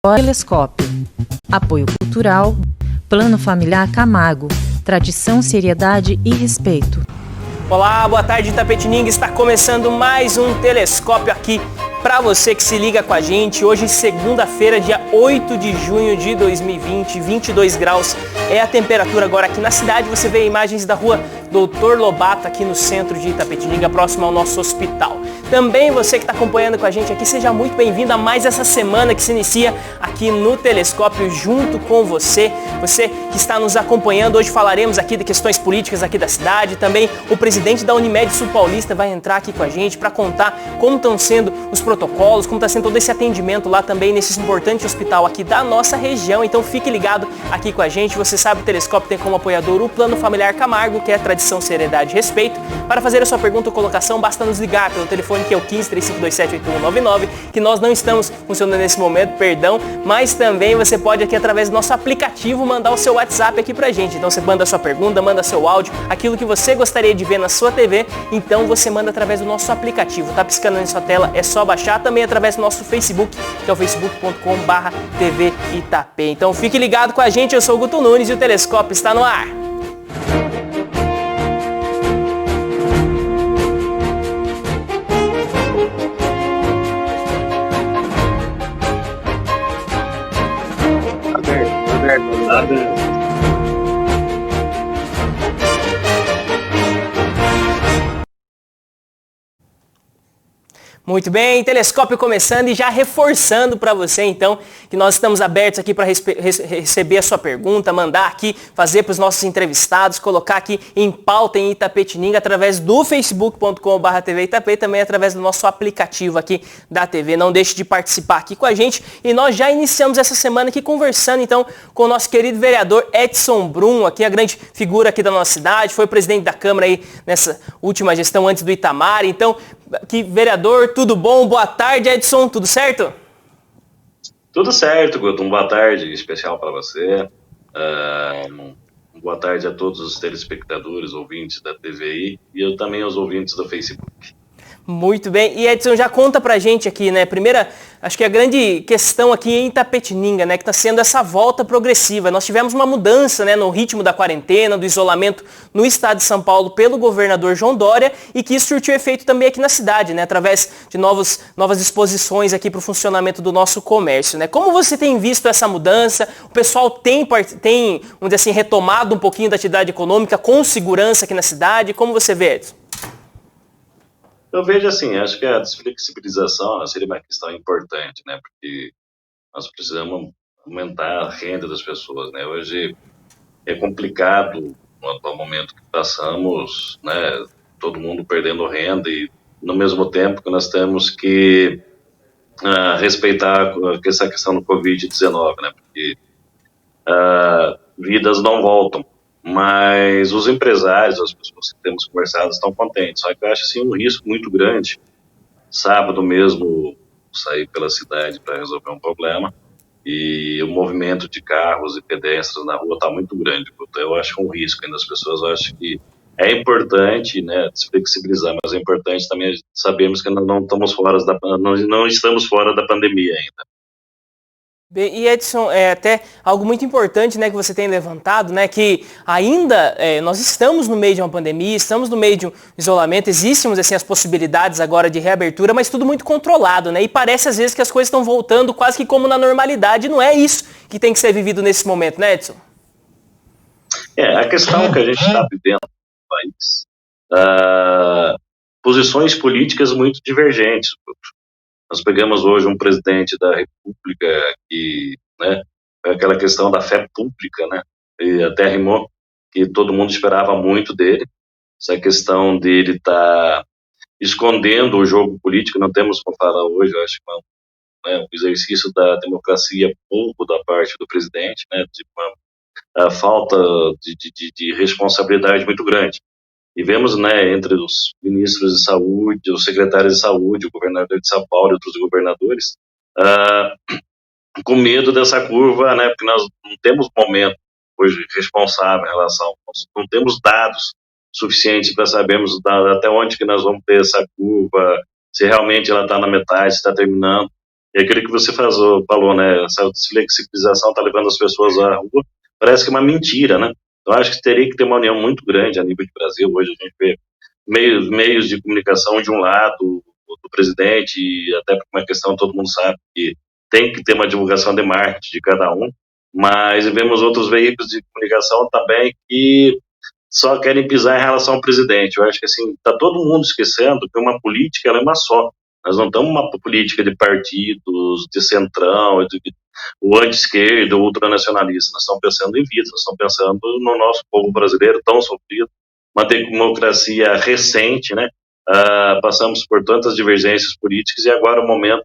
Telescópio. Apoio Cultural. Plano Familiar Camargo. Tradição, seriedade e respeito. Olá, boa tarde, Itapetininga. Está começando mais um Telescópio aqui para você que se liga com a gente. Hoje, segunda-feira, dia 8 de junho de 2020, 22 graus é a temperatura agora aqui na cidade. Você vê imagens da rua Doutor Lobato aqui no centro de Itapetininga, próximo ao nosso hospital. Também você que está acompanhando com a gente aqui, seja muito bem-vindo a mais essa semana que se inicia aqui no Telescópio junto com você. Você que está nos acompanhando, hoje falaremos aqui de questões políticas aqui da cidade. Também o presidente da Unimed Sul Paulista vai entrar aqui com a gente para contar como estão sendo os protocolos, como está sendo todo esse atendimento lá também nesse importante hospital aqui da nossa região. Então fique ligado aqui com a gente. Você sabe, o Telescópio tem como apoiador o Plano Familiar Camargo, que é tradição, seriedade e respeito. Para fazer a sua pergunta ou colocação, basta nos ligar pelo telefone que é o 15-3527-8199, que nós não estamos funcionando nesse momento, perdão, mas também você pode aqui através do nosso aplicativo mandar o seu WhatsApp aqui pra gente. Então você manda a sua pergunta, manda seu áudio, aquilo que você gostaria de ver na sua TV, então você manda através do nosso aplicativo. Tá piscando na sua tela, é só baixar, também através do nosso Facebook, que é o facebook.com/TV Itapê. Então fique ligado com a gente, eu sou o Guto Nunes e o Telescópio está no ar. Muito bem, Telescópio começando e já reforçando para você, então, que nós estamos abertos aqui para receber a sua pergunta, mandar aqui, fazer para os nossos entrevistados, colocar aqui em pauta em Itapetininga através do facebook.com/TV Itapê, também através do nosso aplicativo aqui da TV. Não deixe de participar aqui com a gente e nós já iniciamos essa semana aqui conversando, então, com o nosso querido vereador Edson Brum, aqui a grande figura aqui da nossa cidade, foi presidente da Câmara aí nessa última gestão antes do Itamar, então, que vereador, tudo bom? Boa tarde, Edson, tudo certo? Tudo certo, Guto. Boa tarde especial para você. Boa tarde a todos os telespectadores, ouvintes da TVI e eu também aos ouvintes do Facebook. Muito bem. E Edson, já conta pra gente aqui, né? Primeira, acho que a grande questão aqui em Itapetininga, né? Que está sendo essa volta progressiva. Nós tivemos uma mudança, né? No ritmo da quarentena, do isolamento no estado de São Paulo pelo governador João Dória e que isso surtiu efeito também aqui na cidade, né? Através de novas disposições aqui para o funcionamento do nosso comércio, né? Como você tem visto essa mudança? O pessoal tem, vamos dizer assim, retomado um pouquinho da atividade econômica com segurança aqui na cidade? Como você vê, Edson? Eu vejo assim, acho que a desflexibilização seria uma questão importante, né? Porque nós precisamos aumentar a renda das pessoas, né? Hoje é complicado, no atual momento que passamos, né? Todo mundo perdendo renda e, no mesmo tempo, que nós temos que respeitar essa questão do Covid-19, né? Porque vidas não voltam. Mas os empresários, as pessoas que temos conversado estão contentes. Só que eu acho assim, um risco muito grande. Sábado mesmo saí pela cidade para resolver um problema e o movimento de carros e pedestres na rua está muito grande. Eu acho um risco ainda. As pessoas acham que é importante, né, desflexibilizar, mas é importante também sabermos que não estamos fora da pandemia ainda. Bem, e Edson, é até algo muito importante, né, que você tem levantado, né, que ainda nós estamos no meio de uma pandemia, estamos no meio de um isolamento, existem assim, as possibilidades agora de reabertura, mas tudo muito controlado, né, e parece às vezes que as coisas estão voltando quase que como na normalidade, não é isso que tem que ser vivido nesse momento, né, Edson? A questão que a gente está vivendo no país, posições políticas muito divergentes. Nós pegamos hoje um presidente da República que, né, aquela questão da fé pública, né, e até rimou que todo mundo esperava muito dele. Essa questão dele estar escondendo o jogo político, não temos como falar hoje, eu acho que um exercício da democracia pouco da parte do presidente, né, de uma falta de responsabilidade muito grande. E vemos, né, entre os ministros de saúde, os secretários de saúde, o governador de São Paulo e outros governadores, com medo dessa curva, né, porque nós não temos momento hoje responsável em relação, não temos dados suficientes para sabermos até onde que nós vamos ter essa curva, se realmente ela está na metade, se está terminando. E aquilo que você falou, né, essa flexibilização está levando as pessoas à rua, parece que é uma mentira, né? Eu acho que teria que ter uma união muito grande a nível de Brasil. Hoje a gente vê meios de comunicação de um lado, do presidente, e até por uma questão, todo mundo sabe que tem que ter uma divulgação de marketing de cada um, mas vemos outros veículos de comunicação também que só querem pisar em relação ao presidente. Eu acho que assim, está todo mundo esquecendo que uma política ela é uma só. Nós não estamos uma política de partidos, de centrão, o anti-esquerda, o ultranacionalista. Nós estamos pensando em vidas, nós estamos pensando no nosso povo brasileiro tão sofrido, uma democracia recente, né? Passamos por tantas divergências políticas e agora o momento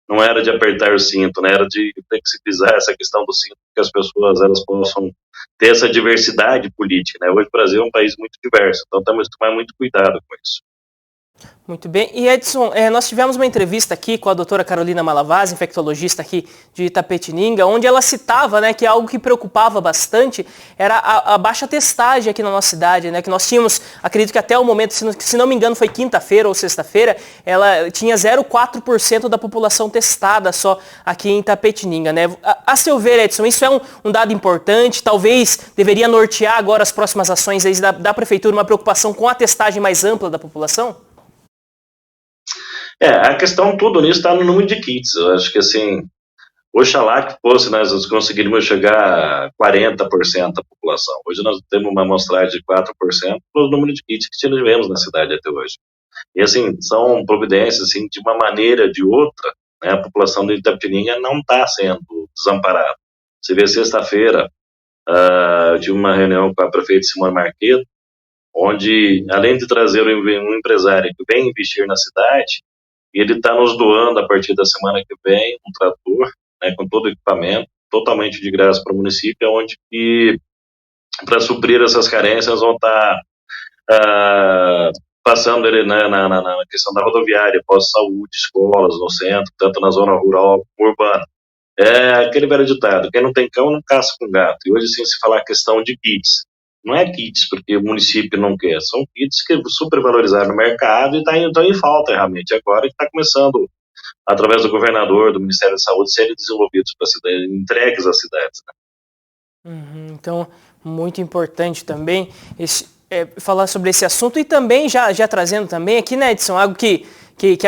não era de apertar o cinto, né? Era de flexibilizar essa questão do cinto, que as pessoas elas possam ter essa diversidade política, né? Hoje o Brasil é um país muito diverso, então temos que tomar muito cuidado com isso. Muito bem. E Edson, nós tivemos uma entrevista aqui com a doutora Carolina Malavasi, infectologista aqui de Itapetininga, onde ela citava, né, que algo que preocupava bastante era a baixa testagem aqui na nossa cidade, né, que nós tínhamos, acredito que até o momento, se não me engano foi quinta-feira ou sexta-feira, ela tinha 0,4% da população testada só aqui em Itapetininga, né. A seu ver, Edson, isso é um dado importante, talvez deveria nortear agora as próximas ações aí da prefeitura, uma preocupação com a testagem mais ampla da população? A questão tudo nisso está no número de kits. Eu acho que assim, oxalá que fosse, nós conseguiríamos chegar a 40% da população. Hoje nós temos uma amostragem de 4% pelo número de kits que tivemos na cidade até hoje. E assim, são providências assim, de uma maneira ou de outra, né, a população de Itapetininga não está sendo desamparada. Você vê, sexta-feira, eu tive uma reunião com a prefeita Simone Marqueto, onde, além de trazer um empresário que vem investir na cidade, ele está nos doando, a partir da semana que vem, um trator, né, com todo o equipamento, totalmente de graça para o município, onde que, para suprir essas carências, vão estar passando ele, né, na questão da rodoviária, pós-saúde, escolas no centro, tanto na zona rural como urbana. É aquele velho ditado, quem não tem cão não caça com gato. E hoje, sim, se falar a questão de kits, não é kits porque o município não quer, são kits que supervalorizaram no mercado e estão em falta realmente agora, que está começando, através do governador, do Ministério da Saúde, serem desenvolvidos para cidade, entregues às cidades. Né? Então, muito importante também falar sobre esse assunto e também já trazendo também aqui, né, Edson, algo que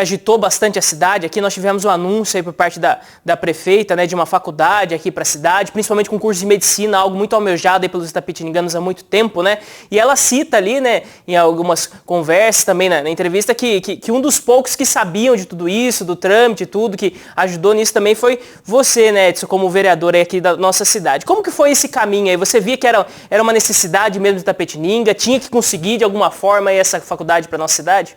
agitou bastante a cidade. Aqui nós tivemos um anúncio aí por parte da prefeita, né, de uma faculdade aqui para a cidade, principalmente com curso de medicina, algo muito almejado aí pelos itapetininganos há muito tempo, né? E ela cita ali, né, em algumas conversas também na entrevista, que um dos poucos que sabiam de tudo isso, do trâmite e tudo, que ajudou nisso também foi você, né, Edson, como vereador aí aqui da nossa cidade. Como que foi esse caminho aí? Você via que era uma necessidade mesmo de Itapetininga, tinha que conseguir de alguma forma aí essa faculdade para nossa cidade?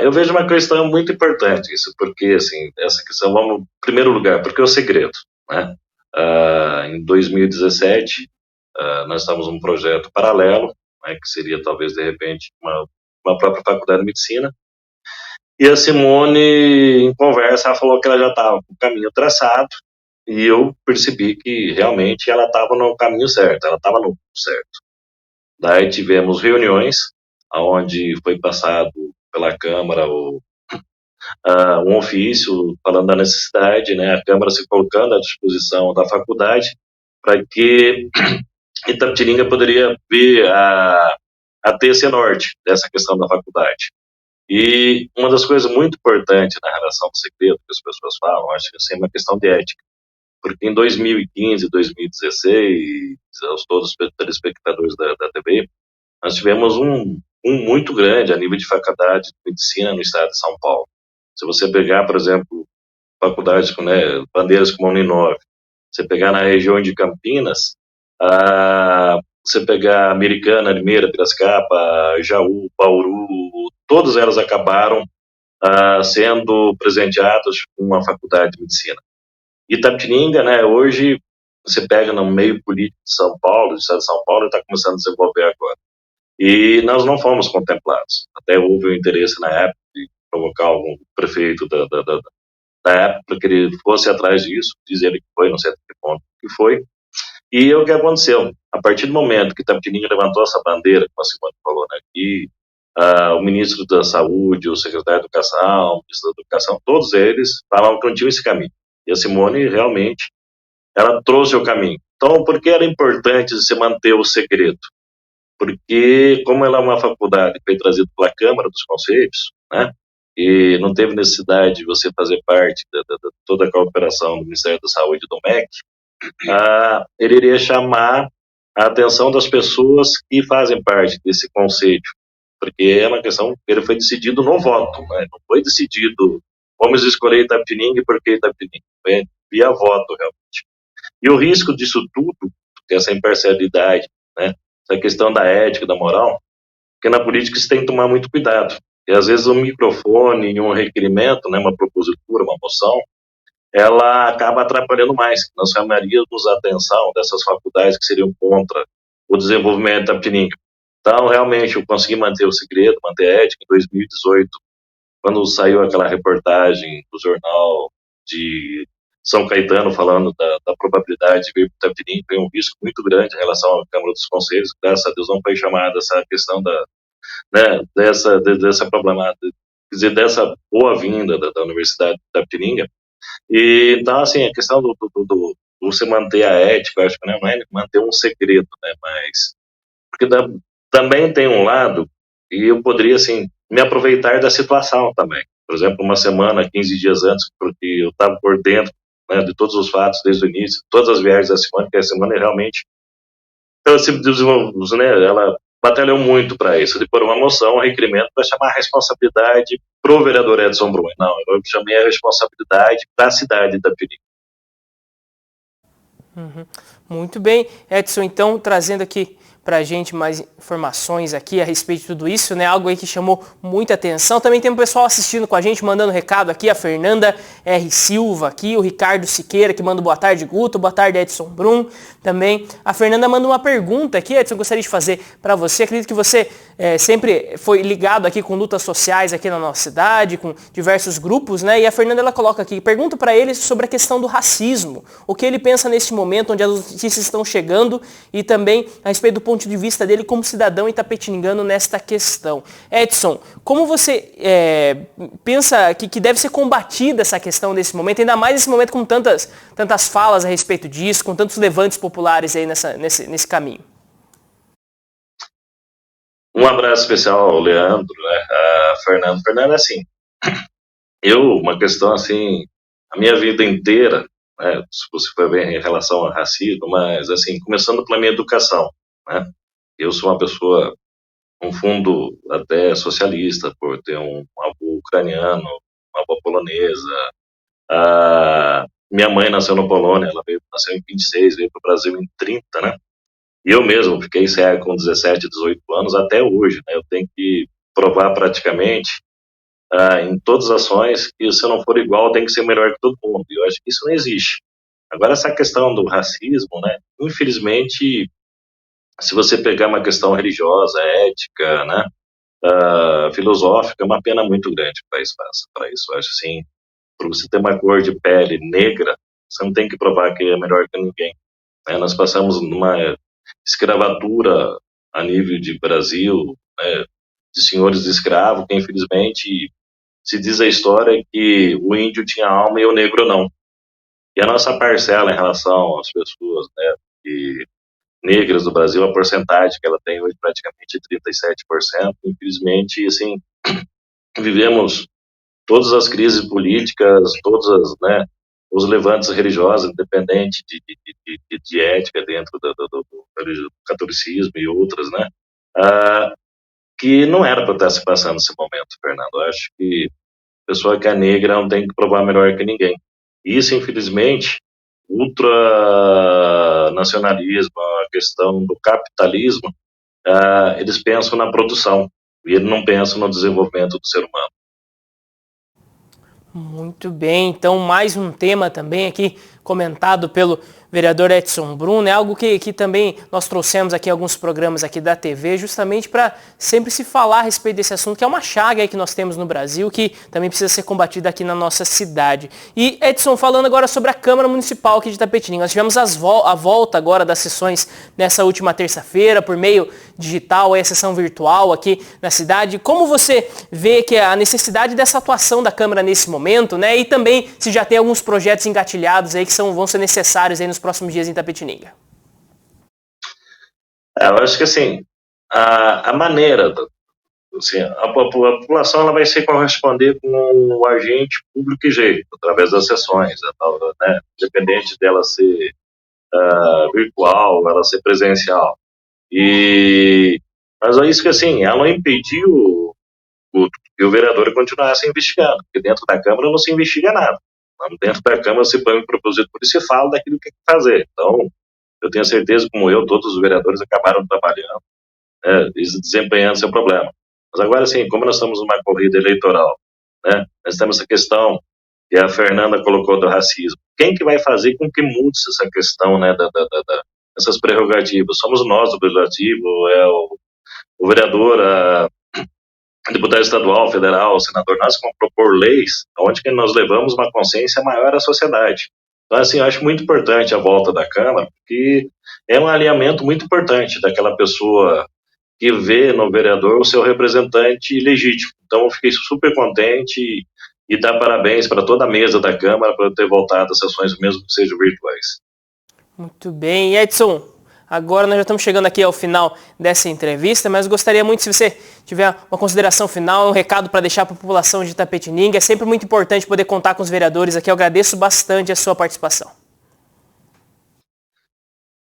Eu vejo uma questão muito importante isso, porque assim, essa questão, vamos, em primeiro lugar, porque é o segredo, né? Em 2017, nós estávamos num projeto paralelo, né, que seria talvez de repente uma própria faculdade de medicina, e a Simone, em conversa, ela falou que ela já estava com o caminho traçado, e eu percebi que realmente ela estava no caminho certo, ela estava no rumo certo. Daí tivemos reuniões, onde foi passado pela Câmara um ofício falando da necessidade, né, a Câmara se colocando à disposição da faculdade para que Itapetininga poderia vir a ter esse norte dessa questão da faculdade. E uma das coisas muito importantes na relação do segredo que as pessoas falam, acho que assim, é uma questão de ética, porque em 2015, 2016, aos todos os telespectadores da TV, nós tivemos um muito grande a nível de faculdade de medicina no estado de São Paulo. Se você pegar, por exemplo, faculdades com, né, bandeiras como a Uninove, você pegar na região de Campinas, você pegar Americana, Limeira, Piracicaba, Jaú, Bauru, todas elas acabaram sendo presenteadas com uma faculdade de medicina. Itapetininga, né, hoje, você pega no meio político de São Paulo, do estado de São Paulo, está começando a desenvolver agora. E nós não fomos contemplados. Até houve o interesse na época de provocar algum prefeito da época para que ele fosse atrás disso, diz ele que foi, não sei até que ponto que foi. E o que aconteceu? A partir do momento que Itapetininga levantou essa bandeira, como a Simone falou, né, que o ministro da Saúde, o secretário de Educação, o ministro da Educação, todos eles falavam que não tinham esse caminho. E a Simone realmente, ela trouxe o caminho. Então, por que era importante se manter o segredo? Porque, como ela é uma faculdade que foi trazida pela Câmara dos Conselhos, né, e não teve necessidade de você fazer parte de toda a cooperação do Ministério da Saúde e do MEC, ele iria chamar a atenção das pessoas que fazem parte desse conselho, porque é uma questão, ele foi decidido no voto, né, não foi decidido, vamos escolher Itapetininga porque Itapetininga, foi via voto, realmente. E o risco disso tudo, essa imparcialidade, né, essa questão da ética, da moral, porque na política você tem que tomar muito cuidado. E às vezes um microfone e um requerimento, né, uma propositura, uma moção, ela acaba atrapalhando mais. Nós chamaríamos a atenção dessas faculdades que seriam contra o desenvolvimento da Itapetininga. Então, realmente, eu consegui manter o segredo, manter a ética. Em 2018, quando saiu aquela reportagem do jornal de São Caetano falando da probabilidade de vir para o Itapetininga, foi um risco muito grande em relação à Câmara dos Conselhos. Graças a Deus não foi chamada essa questão dessa problemática, quer dizer, dessa boa-vinda da Universidade de Itapetininga. E, então, assim, a questão do você manter a ética, eu acho que não é manter um segredo, né, mas porque também tem um lado, e eu poderia, assim, me aproveitar da situação também. Por exemplo, uma semana, 15 dias antes, porque eu estava por dentro, né, de todos os fatos desde o início, todas as viagens da Simone, que a Simone realmente, ela se desenvolveu, né, ela batalhou muito para isso, de pôr uma moção, um requerimento para chamar a responsabilidade pro vereador Edson Brum. Não, eu chamei a responsabilidade para a cidade da Itapetininga. Muito bem, Edson, então trazendo aqui para a gente mais informações aqui a respeito de tudo isso, né? Algo aí que chamou muita atenção. Também tem um pessoal assistindo com a gente, mandando recado aqui, a Fernanda R. Silva aqui, o Ricardo Siqueira, que manda boa tarde, Guto, boa tarde, Edson Brum. Também a Fernanda manda uma pergunta aqui, Edson, gostaria de fazer para você. Acredito que você sempre foi ligado aqui com lutas sociais aqui na nossa cidade, com diversos grupos, né? E a Fernanda, ela coloca aqui, pergunta para ele sobre a questão do racismo, o que ele pensa nesse momento onde as notícias estão chegando e também a respeito do ponto de vista dele como cidadão itapetiningano nesta questão. Edson, como você pensa que deve ser combatida essa questão nesse momento, ainda mais nesse momento com tantas falas a respeito disso, com tantos levantes populares aí nesse caminho? Um abraço especial ao Leandro, né, a Fernando. Fernando, assim, uma questão assim, a minha vida inteira, né, se você for ver em relação ao racismo, mas assim, começando pela minha educação, né, eu sou uma pessoa, um fundo até socialista, por ter um avô ucraniano, uma avó polonesa, minha mãe nasceu na Polônia, ela nasceu em 26, veio para o Brasil em 30, né, e eu mesmo fiquei cego com 17, 18 anos até hoje, né, eu tenho que provar praticamente em todas as ações que se eu não for igual tem que ser melhor que todo mundo, e eu acho que isso não existe. Agora, essa questão do racismo, né, infelizmente, se você pegar uma questão religiosa, ética, né, filosófica, é uma pena muito grande que o país passa para isso. Eu acho assim, para você ter uma cor de pele negra, você não tem que provar que é melhor que ninguém, né? Nós passamos numa escravatura a nível de Brasil, né, de senhores de escravo, que infelizmente se diz a história que o índio tinha alma e o negro não. E a nossa parcela em relação às pessoas, né, negras do Brasil, a porcentagem que ela tem hoje praticamente 37%, infelizmente, assim, vivemos todas as crises políticas, todas as, né, os levantes religiosos, independente de ética dentro do catolicismo e outras, né, que não era para estar se passando esse momento, Fernando. Eu acho que a pessoa que é negra não tem que provar melhor que ninguém. Isso, infelizmente, ultranacionalismo, a questão do capitalismo, eles pensam na produção e eles não pensam no desenvolvimento do ser humano. Muito bem, então mais um tema também aqui comentado pelo vereador Edson Bruno, é algo que também nós trouxemos aqui em alguns programas aqui da TV, justamente para sempre se falar a respeito desse assunto, que é uma chaga aí que nós temos no Brasil, que também precisa ser combatida aqui na nossa cidade. E Edson, falando agora sobre a Câmara Municipal aqui de Itapetininga, nós tivemos a volta agora das sessões nessa última terça-feira, por meio digital, a sessão virtual aqui na cidade. Como você vê que a necessidade dessa atuação da Câmara nesse momento, né? E também se já tem alguns projetos engatilhados aí que vão ser necessários aí nos próximos dias em Itapetininga? Eu acho que assim, a maneira, assim, a população ela vai se corresponder com o agente público e jeito, através das sessões, né, independente dela ser virtual, ela ser presencial. Mas é isso que assim, ela não impediu que o vereador continuasse investigando, porque dentro da Câmara não se investiga nada. Dentro da Câmara se põe um propositor e se fala daquilo que tem que fazer. Então, eu tenho certeza, como eu, todos os vereadores acabaram trabalhando, desempenhando seu problema. Mas agora, sim, como nós estamos numa corrida eleitoral, né, nós temos essa questão que a Fernanda colocou do racismo. Quem que vai fazer com que mude essa questão, né, dessas prerrogativas? Somos nós, o legislativo, o vereador, deputado estadual, federal, senador, nós vamos propor leis onde que nós levamos uma consciência maior à sociedade. Então, assim, eu acho muito importante a volta da Câmara, porque é um alinhamento muito importante daquela pessoa que vê no vereador o seu representante legítimo. Então, eu fiquei super contente e dar parabéns para toda a mesa da Câmara por ter voltado às sessões, mesmo que sejam virtuais. Muito bem. Edson, agora nós já estamos chegando aqui ao final dessa entrevista, mas gostaria muito, se você tiver uma consideração final, um recado para deixar para a população de Itapetininga. É sempre muito importante poder contar com os vereadores aqui. Eu agradeço bastante a sua participação.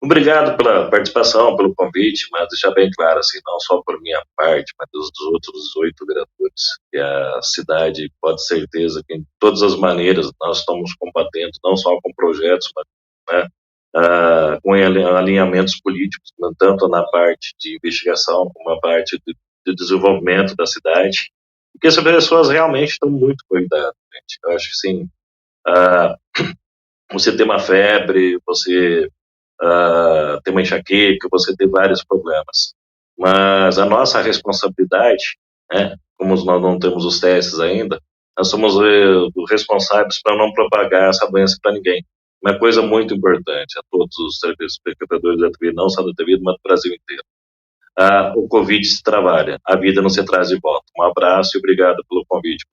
Obrigado pela participação, pelo convite, mas deixar bem claro, assim, não só por minha parte, mas dos outros 8 vereadores, que a cidade pode ter certeza que, em todas as maneiras, nós estamos combatendo, não só com projetos, mas, né, com alinhamentos políticos, tanto na parte de investigação, como na parte de desenvolvimento da cidade, porque as pessoas realmente estão muito cuidadas, gente. Eu acho que, sim, você tem uma febre, você tem uma enxaqueca, você tem vários problemas. Mas a nossa responsabilidade, né, como nós não temos os testes ainda, nós somos responsáveis para não propagar essa doença para ninguém. Uma coisa muito importante a todos os espectadores da TV, não só da TV, mas do Brasil inteiro. O Covid se trabalha, a vida não se traz de volta. Um abraço e obrigado pelo convite.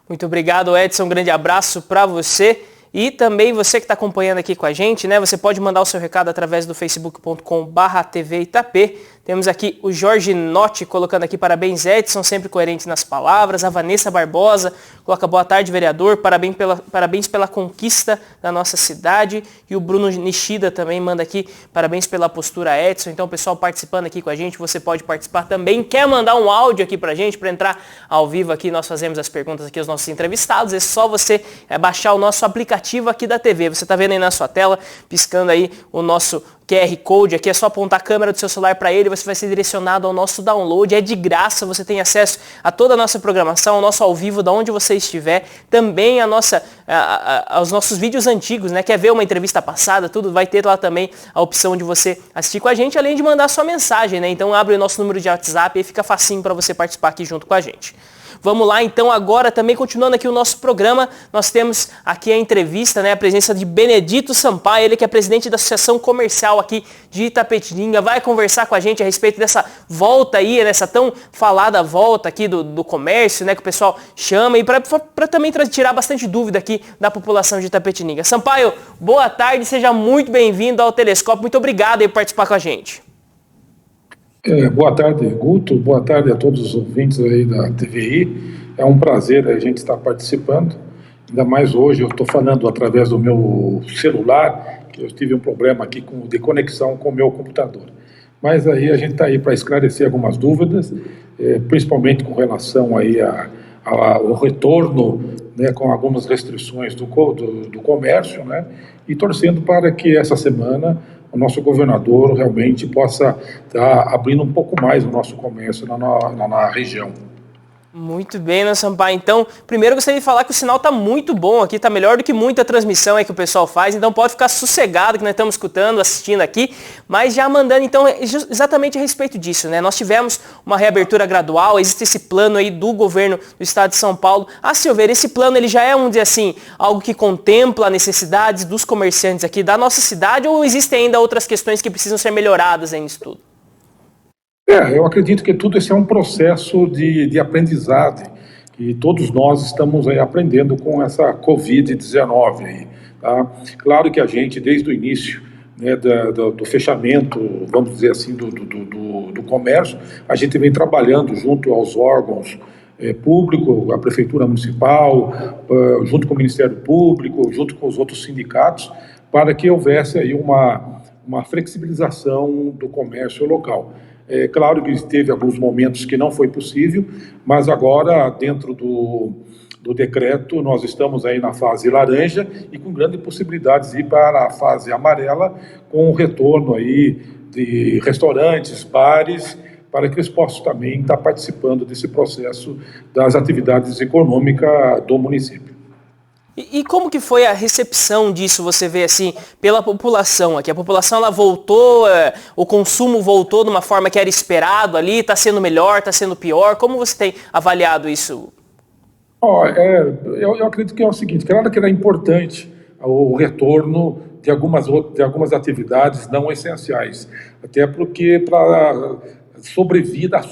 Muito obrigado, Edson. Um grande abraço para você. E também você que está acompanhando aqui com a gente, né? Você pode mandar o seu recado através do facebook.com/TV Itapê. Temos aqui o Jorge Notti colocando aqui parabéns, Edson, sempre coerente nas palavras. A Vanessa Barbosa coloca boa tarde, vereador, parabéns pela conquista da nossa cidade. E o Bruno Nishida também manda aqui parabéns pela postura, Edson. Então, o pessoal participando aqui com a gente, você pode participar também. Quer mandar um áudio aqui pra gente, para entrar ao vivo aqui, nós fazemos as perguntas aqui aos nossos entrevistados. É só você baixar o nosso aplicativo aqui da TV. Você está vendo aí na sua tela, piscando aí o nosso QR Code aqui, é só apontar a câmera do seu celular para ele, você vai ser direcionado ao nosso download, é de graça, você tem acesso a toda a nossa programação, ao nosso ao vivo, de onde você estiver, também aos nossos vídeos antigos, né? Quer ver uma entrevista passada, tudo, vai ter lá também a opção de você assistir com a gente, além de mandar sua mensagem, né? Então abre o nosso número de WhatsApp e fica facinho para você participar aqui junto com a gente. Vamos lá, então, agora também continuando aqui o nosso programa, nós temos aqui a entrevista, né, a presença de Benedito Sampaio, ele que é presidente da Associação Comercial aqui de Itapetininga, vai conversar com a gente a respeito dessa volta aí, nessa tão falada volta aqui do comércio, né, que o pessoal chama, e para também tirar bastante dúvida aqui da população de Itapetininga. Sampaio, boa tarde, seja muito bem-vindo ao Telescópio, muito obrigado aí por participar com a gente. Boa tarde, Guto. Boa tarde a todos os ouvintes aí da TVI. É um prazer a gente estar participando. Ainda mais hoje, eu estou falando através do meu celular, que eu tive um problema aqui de conexão com o meu computador. Mas aí a gente está aí para esclarecer algumas dúvidas, principalmente com relação aí ao retorno, né, com algumas restrições do comércio, né, e torcendo para que essa semana o nosso governador realmente possa estar abrindo um pouco mais o nosso comércio na região. Muito bem, né, Sampaio? Então, primeiro eu gostaria de falar que o sinal está muito bom aqui, está melhor do que muita transmissão aí que o pessoal faz, então pode ficar sossegado que nós estamos escutando, assistindo aqui, mas já mandando então exatamente a respeito disso, né? Nós tivemos uma reabertura gradual, existe esse plano aí do governo do estado de São Paulo. A seu ver, esse plano ele já é, vamos dizer assim, algo que contempla necessidades dos comerciantes aqui da nossa cidade ou existem ainda outras questões que precisam ser melhoradas aí nisso tudo? Eu acredito que tudo isso é um processo de aprendizagem e todos nós estamos aí aprendendo com essa Covid-19 aí, tá? Claro que a gente, desde o início, né, do fechamento, vamos dizer assim, do comércio, a gente vem trabalhando junto aos órgãos públicos, a Prefeitura Municipal, junto com o Ministério Público, junto com os outros sindicatos, para que houvesse aí uma flexibilização do comércio local. É claro que teve alguns momentos que não foi possível, mas agora, dentro do decreto, nós estamos aí na fase laranja e com grandes possibilidades de ir para a fase amarela, com o retorno aí de restaurantes, bares, para que eles possam também estar participando desse processo das atividades econômicas do município. E como que foi a recepção disso, você vê assim, pela população aqui? A população ela voltou, o consumo voltou de uma forma que era esperado ali, está sendo melhor, está sendo pior? Como você tem avaliado isso? Eu acredito que é o seguinte, claro que era importante o retorno de algumas atividades não essenciais, até porque para a sobrevida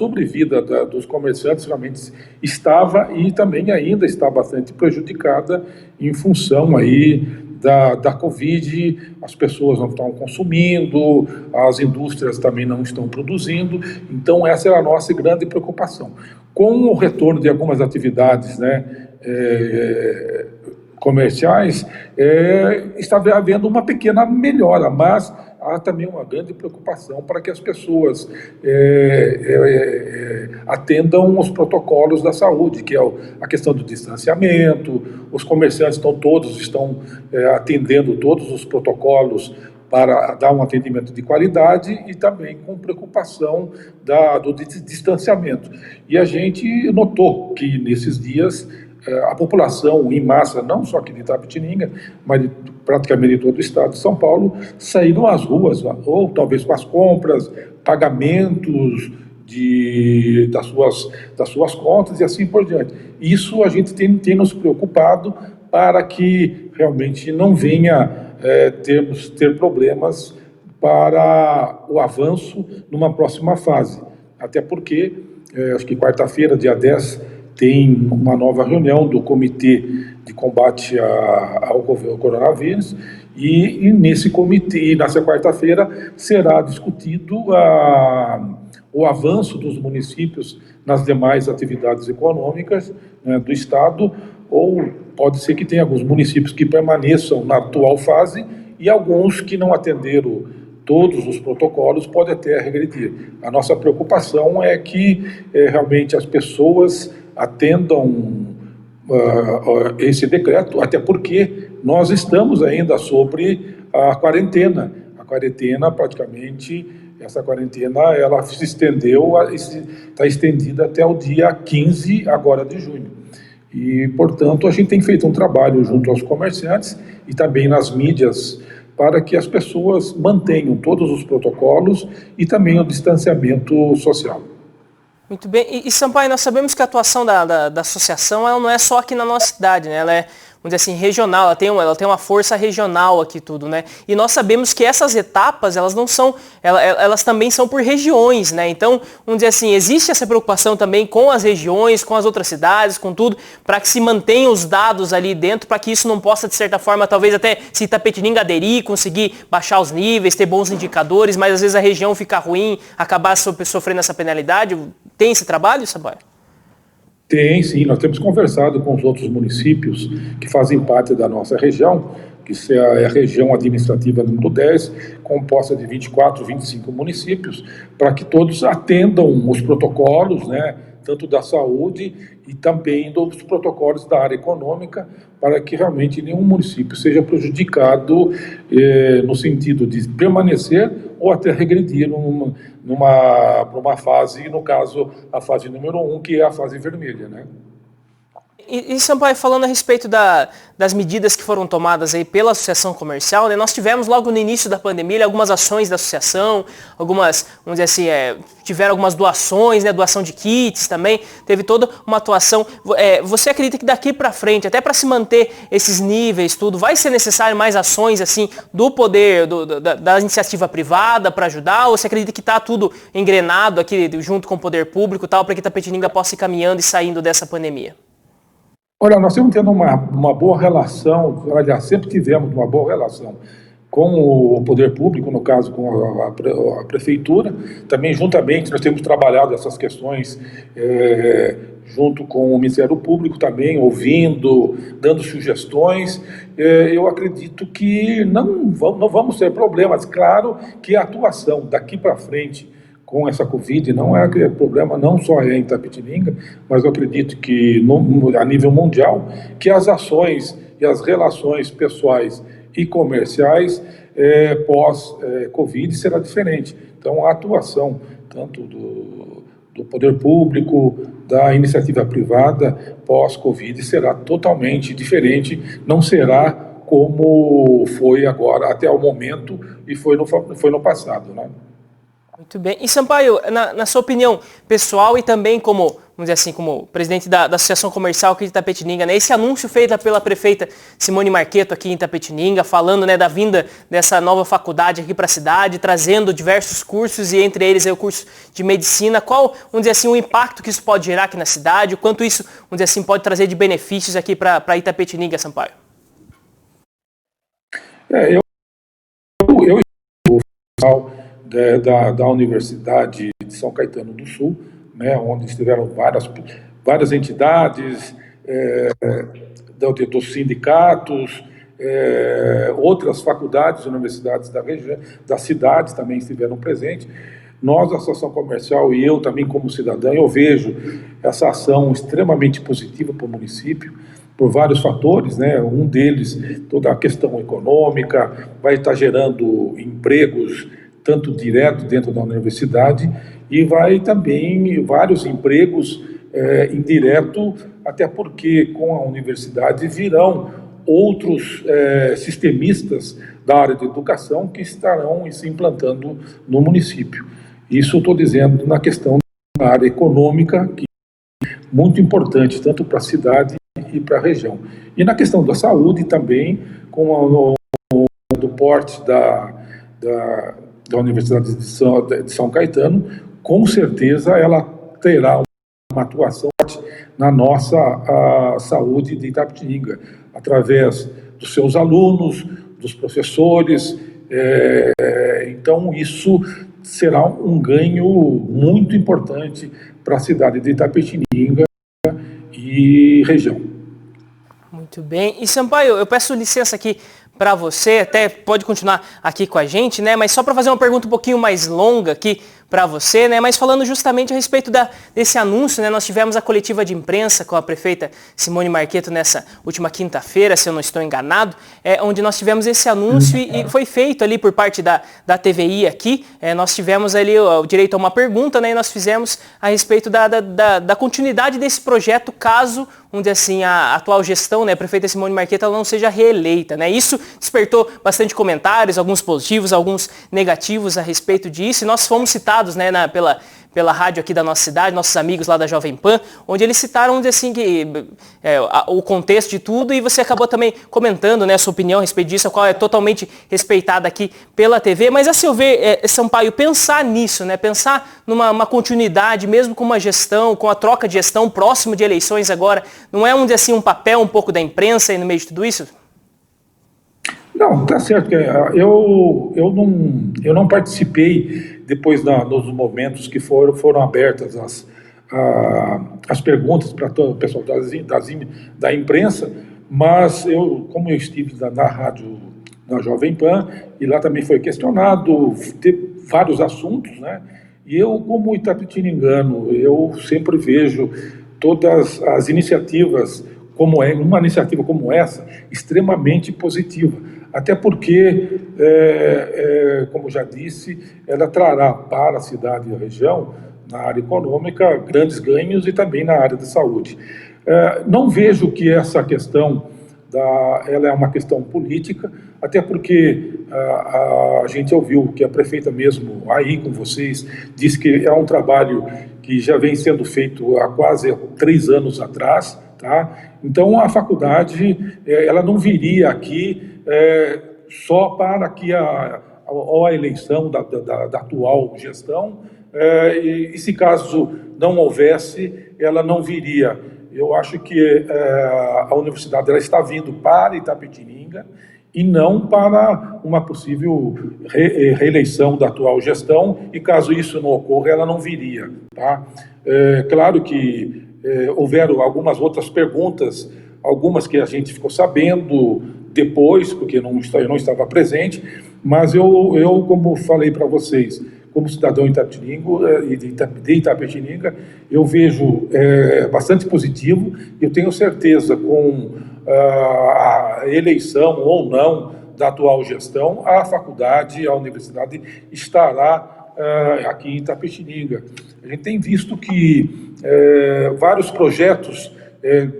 dos comerciantes realmente estava e também ainda está bastante prejudicada em função aí da Covid, as pessoas não estão consumindo, as indústrias também não estão produzindo, então essa era a nossa grande preocupação. Com o retorno de algumas atividades, né, comerciais, estava havendo uma pequena melhora, mas há também uma grande preocupação para que as pessoas atendam os protocolos da saúde, que é a questão do distanciamento. Os comerciantes estão atendendo todos os protocolos para dar um atendimento de qualidade e também com preocupação do distanciamento. E a gente notou que nesses dias a população em massa, não só aqui de Itapetininga, mas praticamente de todo o estado de São Paulo, saíram às ruas, ou talvez com as compras, pagamentos das suas contas e assim por diante. Isso a gente tem nos preocupado para que realmente não venha ter problemas para o avanço numa próxima fase. Até porque, acho que quarta-feira, dia 10, tem uma nova reunião do Comitê de Combate ao Coronavírus e nesse comitê, nessa quarta-feira, será discutido o avanço dos municípios nas demais atividades econômicas, né, do Estado, ou pode ser que tenha alguns municípios que permaneçam na atual fase e alguns que não atenderam todos os protocolos podem até regredir. A nossa preocupação é que realmente as pessoas atendam esse decreto, até porque nós estamos ainda sobre a quarentena. A quarentena, praticamente, essa quarentena, ela se estendeu, está estendida até o dia 15 agora de junho. E, portanto, a gente tem feito um trabalho junto aos comerciantes e também nas mídias para que as pessoas mantenham todos os protocolos e também o distanciamento social. Muito bem. E Sampaio, nós sabemos que a atuação da associação ela não é só aqui na nossa cidade, né? Ela é, vamos dizer assim, regional, ela tem uma força regional aqui tudo, né? E nós sabemos que essas etapas, elas não são, elas também são por regiões, né? Então, vamos dizer assim, existe essa preocupação também com as regiões, com as outras cidades, com tudo, para que se mantenham os dados ali dentro, para que isso não possa, de certa forma, talvez até se Itapetininga aderir, conseguir baixar os níveis, ter bons indicadores, mas às vezes a região fica ruim, acabar sofrendo essa penalidade. Tem esse trabalho, Sampaio? Tem, sim. Nós temos conversado com os outros municípios que fazem parte da nossa região, que é a região administrativa número 10, composta de 24, 25 municípios, para que todos atendam os protocolos, né, tanto da saúde e também dos protocolos da área econômica, para que realmente nenhum município seja prejudicado no sentido de permanecer ou até regredir para uma fase, no caso, a fase número 1, que é a fase vermelha, né? E Sampaio, falando a respeito das medidas que foram tomadas aí pela associação comercial, né, nós tivemos logo no início da pandemia algumas ações da associação, algumas, vamos dizer assim, tiveram algumas doações, né, doação de kits também, teve toda uma atuação. Você acredita que daqui para frente, até para se manter esses níveis, tudo, vai ser necessário mais ações assim do poder, da iniciativa privada para ajudar, ou você acredita que está tudo engrenado aqui junto com o poder público tal, para que Itapetininga possa ir caminhando e saindo dessa pandemia? Olha, nós estamos tendo uma boa relação, aliás, sempre tivemos uma boa relação com o poder público, no caso com a prefeitura. Também, juntamente, nós temos trabalhado essas questões junto com o Ministério Público também, ouvindo, dando sugestões. Eu acredito que não vamos ter problemas. Claro que a atuação daqui para frente com essa Covid não é problema, não só em Itapetininga, mas eu acredito que a nível mundial, que as ações e as relações pessoais e comerciais pós-Covid será diferente. Então a atuação tanto do poder público, da iniciativa privada pós-Covid será totalmente diferente, não será como foi agora, até o momento, e foi no passado, né? Muito bem. E Sampaio, na sua opinião pessoal e também como, vamos dizer assim, como presidente da Associação Comercial aqui de Itapetininga, né, esse anúncio feito pela prefeita Simone Marchetto aqui em Itapetininga, falando, né, da vinda dessa nova faculdade aqui para a cidade, trazendo diversos cursos e entre eles o curso de medicina, qual, vamos dizer assim, o impacto que isso pode gerar aqui na cidade, o quanto isso, vamos dizer assim, pode trazer de benefícios aqui para Itapetininga, Sampaio? Da Universidade de São Caetano do Sul, né, onde estiveram várias entidades, dos sindicatos, outras faculdades, universidades da região, das cidades também estiveram presentes. Nós, a Associação Comercial, e eu também como cidadão, eu vejo essa ação extremamente positiva para o município, por vários fatores, né? Um deles, toda a questão econômica, vai estar gerando empregos tanto direto dentro da universidade, e vai também vários empregos indireto, até porque com a universidade virão outros sistemistas da área de educação que estarão se implantando no município. Isso eu estou dizendo na questão da área econômica, que é muito importante, tanto para a cidade e para a região. E na questão da saúde também, com do porte da Universidade de São Caetano, com certeza ela terá uma atuação na nossa saúde de Itapetininga, através dos seus alunos, dos professores. Então isso será um ganho muito importante para a cidade de Itapetininga e região. Muito bem. E Sampaio, eu peço licença aqui para você, até pode continuar aqui com a gente, né? Mas só para fazer uma pergunta um pouquinho mais longa aqui para você, né? Mas falando justamente a respeito desse anúncio, né? Nós tivemos a coletiva de imprensa com a prefeita Simone Marchetto nessa última quinta-feira, se eu não estou enganado, onde nós tivemos esse anúncio e foi feito ali por parte da TVI aqui. Nós tivemos ali o direito a uma pergunta, né? E nós fizemos a respeito da continuidade desse projeto caso, vamos dizer assim, a atual gestão, né, a prefeita Simone Marchetto, ela não seja reeleita, né? Isso despertou bastante comentários, alguns positivos, alguns negativos a respeito disso, e nós fomos citados, né, pela rádio aqui da nossa cidade, nossos amigos lá da Jovem Pan, onde eles citaram, vamos dizer assim, o contexto de tudo, e você acabou também comentando, né, a sua opinião a respeito disso, a qual é totalmente respeitada aqui pela TV, mas a seu ver, Sampaio, pensar nisso, né, pensar numa continuidade, mesmo com uma gestão, com a troca de gestão próximo de eleições agora, não é, vamos dizer assim, um papel um pouco da imprensa aí no meio de tudo isso? Não, tá certo. Eu não participei depois nos momentos que foram abertas as perguntas para todo o pessoal da imprensa, mas como eu estive na rádio, na Jovem Pan, e lá também foi questionado, teve vários assuntos, né? E eu, como itapetiningano, eu sempre vejo todas as iniciativas, uma iniciativa como essa, extremamente positiva. até porque, como já disse, ela trará para a cidade e a região, na área econômica, grandes ganhos e também na área de saúde. Não vejo que essa questão ela é uma questão política, até porque a gente ouviu que a prefeita mesmo, aí com vocês, disse que é um trabalho que já vem sendo feito há quase 3 anos atrás, tá? Então a faculdade ela não viria aqui só para que a eleição da atual gestão, e se caso não houvesse, ela não viria. Eu acho que a universidade ela está vindo para Itapetininga e não para uma possível reeleição da atual gestão, e caso isso não ocorra, ela não viria. Tá? Claro que houveram algumas outras perguntas, algumas que a gente ficou sabendo depois, porque eu não estava presente, mas eu como falei para vocês, como cidadão de Itapetininga, eu vejo bastante positivo. Eu tenho certeza, com a eleição ou não da atual gestão, a faculdade, a universidade estará aqui em Itapetininga. A gente tem visto que vários projetos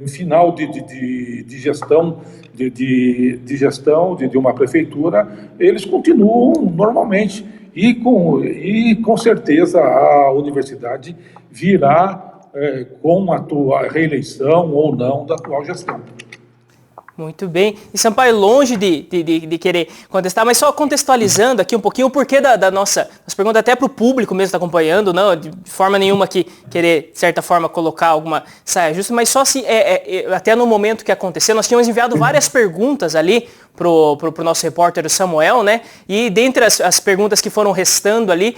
em final de gestão de uma prefeitura, eles continuam normalmente. E com certeza a universidade virá com a reeleição ou não da atual gestão. Muito bem. E Sampaio, longe de querer contestar, mas só contextualizando aqui um pouquinho o porquê da nossa pergunta, até para o público mesmo que está acompanhando, não de forma nenhuma aqui querer, de certa forma, colocar alguma saia justa, mas só assim, até no momento que aconteceu, nós tínhamos enviado várias perguntas ali pro nosso repórter Samuel, né? E dentre as perguntas que foram restando ali,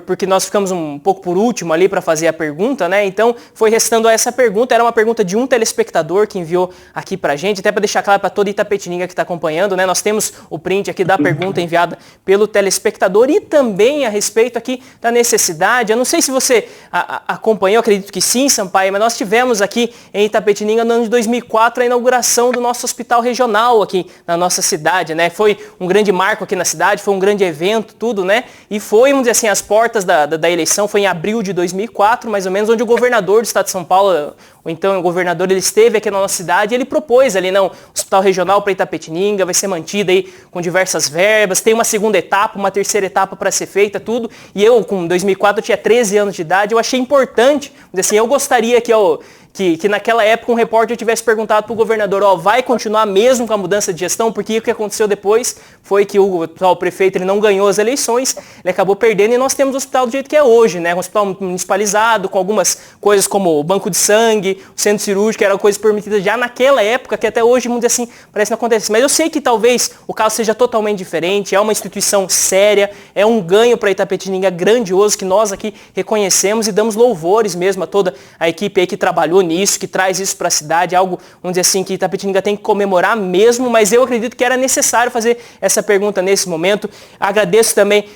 porque nós ficamos um pouco por último ali para fazer a pergunta, né? Então foi restando essa pergunta, era uma pergunta de um telespectador que enviou aqui pra gente, até para deixar claro para toda Itapetininga que está acompanhando, né? Nós temos o print aqui da pergunta enviada pelo telespectador e também a respeito aqui da necessidade. Eu não sei se você acompanhou, acredito que sim, Sampaio, mas nós tivemos aqui em Itapetininga no ano de 2004 a inauguração do nosso hospital regional aqui na nossa cidade, né? Foi um grande marco aqui na cidade, foi um grande evento, tudo, né? E foi, vamos dizer assim, as portas da eleição, foi em abril de 2004, mais ou menos, onde o governador do estado de São Paulo, ou então o governador, ele esteve aqui na nossa cidade e ele propôs ali, não, hospital regional para Itapetininga, vai ser mantido aí com diversas verbas, tem uma segunda etapa, uma terceira etapa para ser feita, tudo. E eu, com 2004, eu tinha 13 anos de idade, eu achei importante, vamos dizer assim, eu gostaria que naquela época um repórter tivesse perguntado para o governador, vai continuar mesmo com a mudança de gestão, porque o que aconteceu depois foi que o atual prefeito ele não ganhou as eleições, ele acabou perdendo e nós temos o hospital do jeito que é hoje, né? Um hospital municipalizado, com algumas coisas como o banco de sangue, o centro cirúrgico, que eram coisas permitidas já naquela época, que até hoje, vamos dizer assim, parece que não acontece. Mas eu sei que talvez o caso seja totalmente diferente, é uma instituição séria, é um ganho para Itapetininga grandioso, que nós aqui reconhecemos e damos louvores mesmo a toda a equipe aí que trabalhou nisso, que traz isso para a cidade, algo, vamos dizer assim, que Itapetininga tem que comemorar mesmo, mas eu acredito que era necessário fazer essa pergunta nesse momento. Agradeço também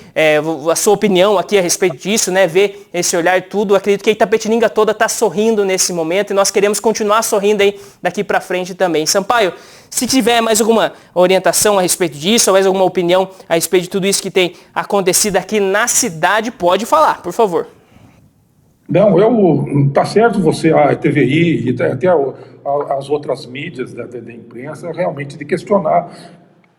a sua opinião aqui a respeito disso, né, ver esse olhar e tudo. Acredito que a Itapetininga toda está sorrindo nesse momento e nós queremos continuar sorrindo aí daqui para frente também. Sampaio, se tiver mais alguma orientação a respeito disso, ou mais alguma opinião a respeito de tudo isso que tem acontecido aqui na cidade, pode falar, por favor. Não, tá certo você, a TVI e até as outras mídias da imprensa, realmente de questionar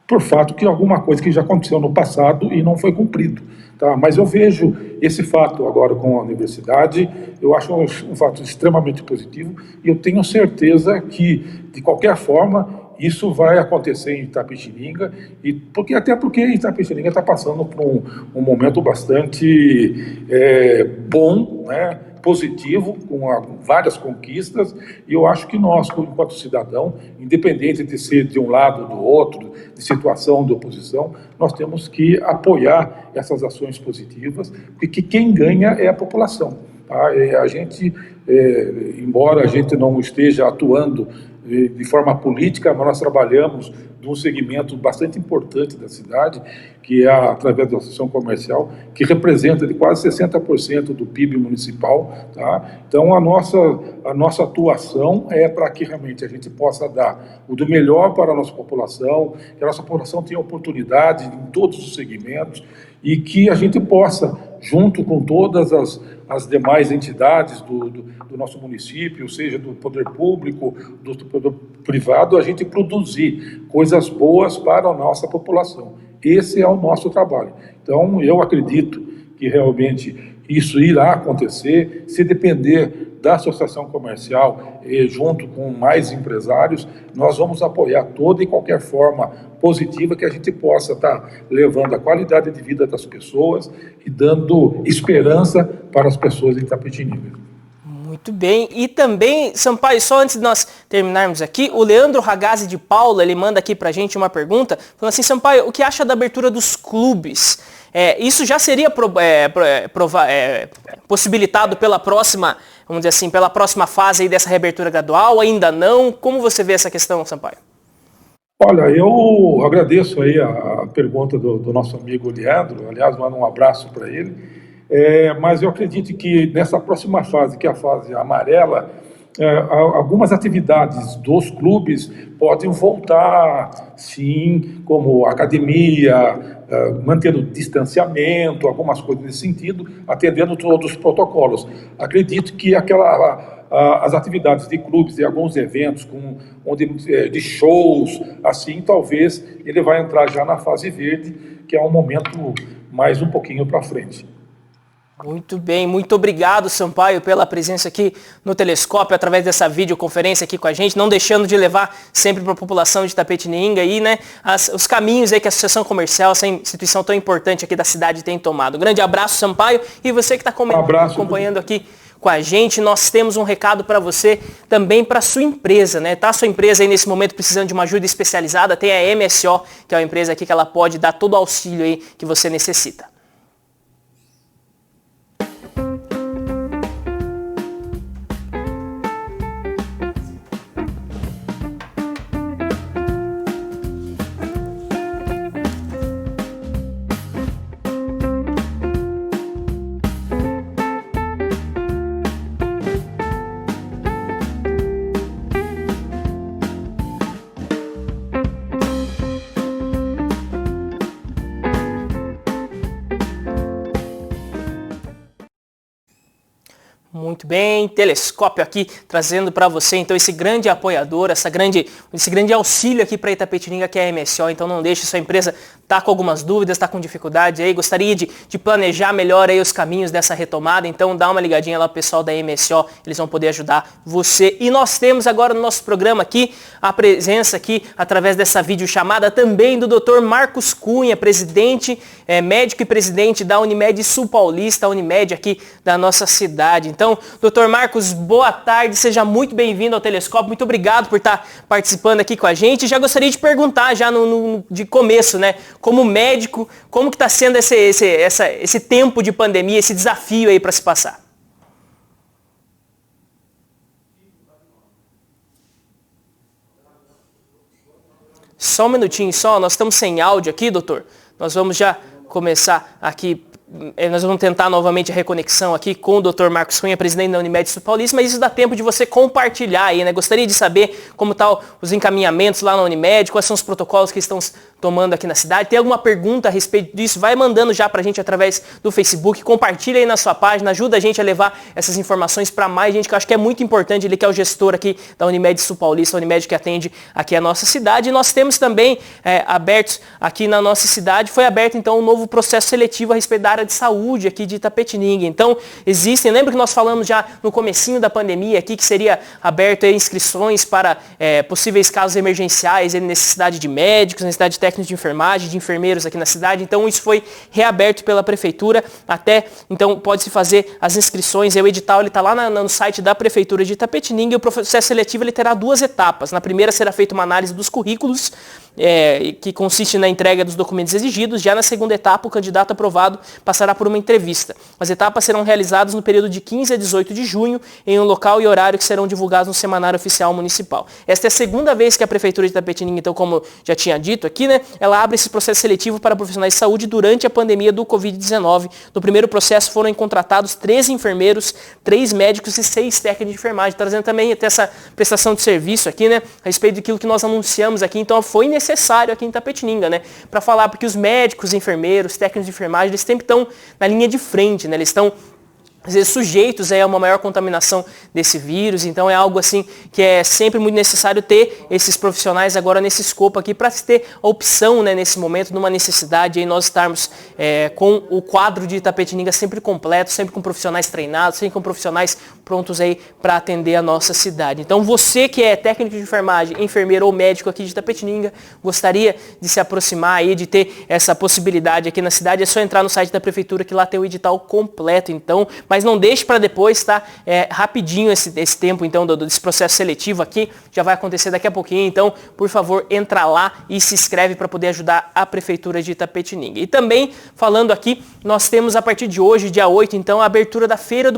por fato que alguma coisa que já aconteceu no passado e não foi cumprido. Tá? Mas eu vejo esse fato agora com a universidade, eu acho um fato extremamente positivo e eu tenho certeza que, de qualquer forma, isso vai acontecer em Itapetininga, até porque Itapetininga está passando por um momento bastante bom, né, positivo, com várias conquistas, e eu acho que nós, enquanto cidadão, independente de ser de um lado ou do outro, de situação de oposição, nós temos que apoiar essas ações positivas, porque quem ganha é a população. Tá? A gente, embora a gente não esteja atuando de forma política, mas nós trabalhamos de um segmento bastante importante da cidade, que é através da associação comercial, que representa de quase 60% do PIB municipal, tá? Então, a nossa atuação é para que realmente a gente possa dar o do melhor para a nossa população, que a nossa população tenha oportunidade em todos os segmentos e que a gente possa, junto com todas as demais entidades do nosso município, seja do poder público, do poder privado, a gente produzir coisas boas para a nossa população. Esse é o nosso trabalho. Então, eu acredito que realmente isso irá acontecer, se depender da associação comercial, junto com mais empresários, nós vamos apoiar toda e qualquer forma positiva que a gente possa estar levando a qualidade de vida das pessoas e dando esperança para as pessoas em Itapetininga. Muito bem. E também, Sampaio, só antes de nós terminarmos aqui, o Leandro Ragazzi de Paula, ele manda aqui pra gente uma pergunta, falando assim, Sampaio, o que acha da abertura dos clubes? Isso já seria possibilitado pela próxima, vamos dizer assim, pela próxima fase aí dessa reabertura gradual? Ainda não? Como você vê essa questão, Sampaio? Olha, eu agradeço aí a pergunta do nosso amigo Leandro, aliás, mando um abraço para ele, mas eu acredito que nessa próxima fase, que é a fase amarela, algumas atividades dos clubes podem voltar, sim, como academia, mantendo distanciamento, algumas coisas nesse sentido, atendendo todos os protocolos. Acredito que as atividades de clubes e alguns eventos de shows, assim, talvez ele vai entrar já na fase verde, que é um momento mais um pouquinho para frente. Muito bem, muito obrigado, Sampaio, pela presença aqui no Telescópio, através dessa videoconferência aqui com a gente, não deixando de levar sempre para a população de Itapetininga aí, né, os caminhos aí que a Associação Comercial, essa instituição tão importante aqui da cidade, tem tomado. Um grande abraço, Sampaio, e você que está acompanhando aqui com a gente, nós temos um recado para você também para sua empresa, né? Tá a sua empresa aí nesse momento precisando de uma ajuda especializada, tem a MSO, que é uma empresa aqui que ela pode dar todo o auxílio aí que você necessita. Muito bem, Telescópio aqui trazendo para você então esse grande apoiador, esse grande auxílio aqui para Itapetininga, que é a MSO. Então não deixe sua empresa estar com algumas dúvidas, está com dificuldade aí, gostaria de planejar melhor aí os caminhos dessa retomada, então dá uma ligadinha lá pro pessoal da MSO, eles vão poder ajudar você. E nós temos agora no nosso programa aqui a presença aqui, através dessa videochamada, também do Dr. Marcos Cunha, médico e presidente da Unimed Sul Paulista, a Unimed aqui da nossa cidade. Então, Dr. Marcos, boa tarde, seja muito bem-vindo ao Telescópio, muito obrigado por estar participando aqui com a gente. Já gostaria de perguntar, já de começo, né, como médico, como que está sendo esse tempo de pandemia, esse desafio aí para se passar? Só um minutinho, nós estamos sem áudio aqui, doutor. Nós vamos já começar aqui. Nós vamos tentar novamente a reconexão aqui com o Dr. Marcos Cunha, presidente da Unimed Sul Paulista, mas isso dá tempo de você compartilhar aí, né? Gostaria de saber como estão os encaminhamentos lá na Unimed, quais são os protocolos que estão tomando aqui na cidade. Tem alguma pergunta a respeito disso? Vai mandando já pra gente através do Facebook, compartilha aí na sua página, ajuda a gente a levar essas informações para mais gente, que eu acho que é muito importante, ele que é o gestor aqui da Unimed Sul Paulista, a Unimed que atende aqui a nossa cidade. E nós temos também abertos aqui na nossa cidade, foi aberto então um novo processo seletivo a respeito da área de saúde aqui de Itapetininga. Então, lembra que nós falamos já no comecinho da pandemia aqui que seria aberto inscrições para possíveis casos emergenciais, necessidade de médicos, necessidade de técnicos de enfermagem, de enfermeiros aqui na cidade. Então, isso foi reaberto pela prefeitura. Então, pode-se fazer as inscrições. O edital está lá no site da prefeitura de Itapetininga e o processo seletivo ele terá 2 etapas. Na primeira será feita uma análise dos currículos que consiste na entrega dos documentos exigidos. Já na segunda etapa, o candidato aprovado passará por uma entrevista. As etapas serão realizadas no período de 15 a 18 de junho, em um local e horário que serão divulgados no Semanário Oficial Municipal. Esta é a segunda vez que a Prefeitura de Itapetininga, então, como já tinha dito aqui, né, ela abre esse processo seletivo para profissionais de saúde durante a pandemia do Covid-19. No primeiro processo foram contratados 13 enfermeiros, 3 médicos e 6 técnicos de enfermagem, trazendo também até essa prestação de serviço aqui, né, a respeito daquilo que nós anunciamos aqui. Então foi necessário aqui em Itapetininga, né, para falar, porque os médicos, enfermeiros, técnicos de enfermagem, eles sempre estão na linha de frente, né, eles estão às vezes sujeitos a uma maior contaminação desse vírus, então é algo assim que é sempre muito necessário ter esses profissionais agora nesse escopo aqui para ter a opção, né, nesse momento, numa necessidade aí nós estarmos com o quadro de Itapetininga sempre completo, sempre com profissionais treinados, sempre com profissionais prontos aí para atender a nossa cidade. Então você que é técnico de enfermagem, enfermeiro ou médico aqui de Itapetininga, gostaria de se aproximar aí, de ter essa possibilidade aqui na cidade, é só entrar no site da Prefeitura que lá tem o edital completo, então. Mas não deixe para depois, tá? Rapidinho esse tempo, então, desse processo seletivo aqui. Já vai acontecer daqui a pouquinho. Então, por favor, entra lá e se inscreve para poder ajudar a Prefeitura de Itapetininga. E também, falando aqui, nós temos a partir de hoje, dia 8, então, a abertura da feira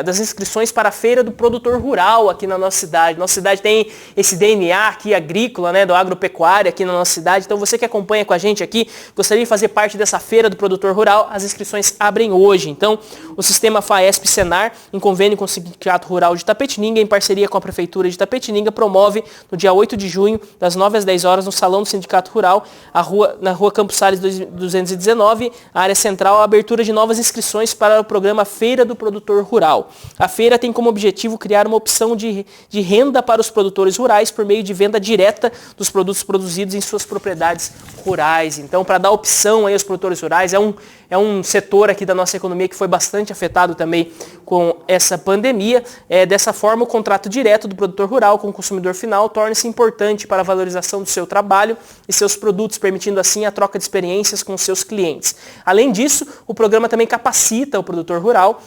das inscrições para a Feira do Produtor Rural aqui na nossa cidade. Nossa cidade tem esse DNA aqui agrícola, né, do agropecuário aqui na nossa cidade. Então, você que acompanha com a gente aqui, gostaria de fazer parte dessa Feira do Produtor Rural, as inscrições abrem hoje. Então, o sistema FAESP-Senar, em convênio com o Sindicato Rural de Itapetininga, em parceria com a Prefeitura de Itapetininga, promove no dia 8 de junho, das 9 às 10 horas, no Salão do Sindicato Rural, na rua Campos Sales 219, a área central, a abertura de novas inscrições para o programa Feira do Produtor Rural. A feira tem como objetivo criar uma opção de renda para os produtores rurais por meio de venda direta dos produtos produzidos em suas propriedades rurais. Então, para dar opção aí aos produtores rurais, é um setor aqui da nossa economia que foi bastante afetado também com essa pandemia. Dessa forma, o contrato direto do produtor rural com o consumidor final torna-se importante para a valorização do seu trabalho e seus produtos, permitindo assim a troca de experiências com seus clientes. Além disso, o programa também capacita o produtor rural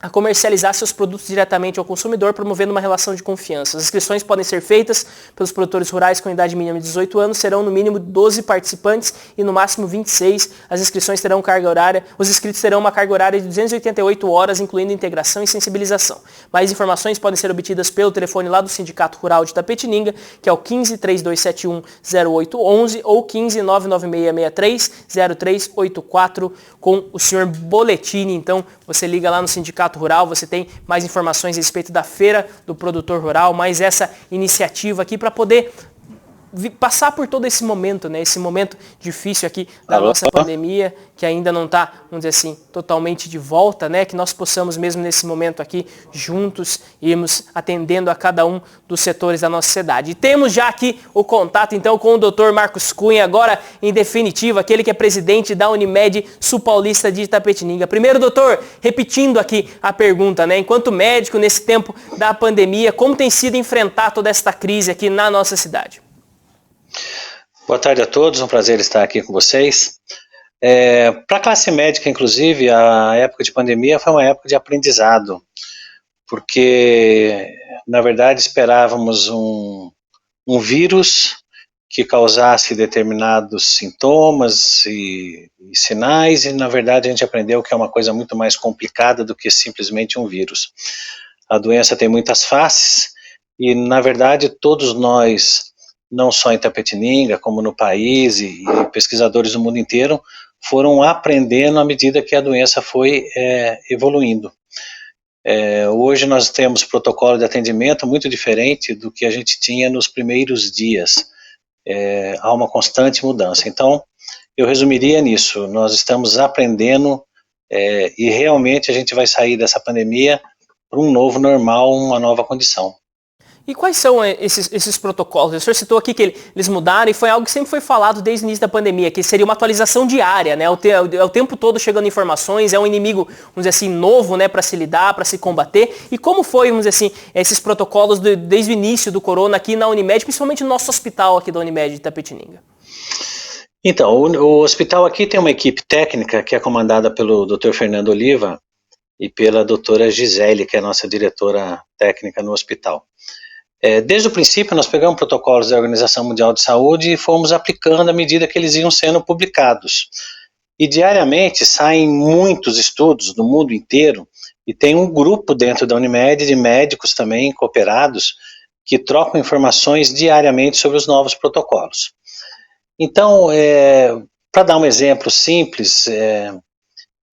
a comercializar seus produtos diretamente ao consumidor, promovendo uma relação de confiança. As inscrições podem ser feitas pelos produtores rurais com idade mínima de 18 anos, serão no mínimo 12 participantes e no máximo 26. As inscrições terão carga horária, os inscritos terão uma carga horária de 288 horas, incluindo integração e sensibilização. Mais informações podem ser obtidas pelo telefone lá do Sindicato Rural de Itapetininga, que é o 15 3271 0811 ou 15 99663 0384 com o senhor Boletini. Então, você liga lá no Sindicato Rural, você tem mais informações a respeito da Feira do Produtor Rural, mais essa iniciativa aqui para poder passar por todo esse momento, né? Esse momento difícil aqui da nossa pandemia, que ainda não está, vamos dizer assim, totalmente de volta, né? Que nós possamos mesmo nesse momento aqui, juntos, irmos atendendo a cada um dos setores da nossa cidade. E temos já aqui o contato, então, com o Dr. Marcos Cunha, agora, em definitivo, aquele que é presidente da Unimed Sul Paulista de Itapetininga. Primeiro, doutor, repetindo aqui a pergunta, né? Enquanto médico, nesse tempo da pandemia, como tem sido enfrentar toda esta crise aqui na nossa cidade? Boa tarde a todos, um prazer estar aqui com vocês. Para a classe médica, inclusive, a época de pandemia foi uma época de aprendizado, porque, na verdade, esperávamos um vírus que causasse determinados sintomas e sinais, e, na verdade, a gente aprendeu que é uma coisa muito mais complicada do que simplesmente um vírus. A doença tem muitas faces e, na verdade, todos nós, não só em Itapetininga, como no país e pesquisadores do mundo inteiro, foram aprendendo à medida que a doença foi evoluindo. Hoje nós temos protocolo de atendimento muito diferente do que a gente tinha nos primeiros dias. Há uma constante mudança. Então, eu resumiria nisso, nós estamos aprendendo e realmente a gente vai sair dessa pandemia para um novo normal, uma nova condição. E quais são esses protocolos? O senhor citou aqui que eles mudaram e foi algo que sempre foi falado desde o início da pandemia, que seria uma atualização diária, né? O tempo todo chegando informações, é um inimigo, vamos dizer assim, novo, né, para se lidar, para se combater. E como foi, vamos dizer assim, esses protocolos desde o início do corona aqui na Unimed, principalmente no nosso hospital aqui da Unimed de Itapetininga? Então, o hospital aqui tem uma equipe técnica que é comandada pelo Dr. Fernando Oliva e pela doutora Gisele, que é a nossa diretora técnica no hospital. Desde o princípio, nós pegamos protocolos da Organização Mundial de Saúde e fomos aplicando à medida que eles iam sendo publicados. E diariamente saem muitos estudos do mundo inteiro, e tem um grupo dentro da Unimed de médicos também cooperados que trocam informações diariamente sobre os novos protocolos. Então, para dar um exemplo simples,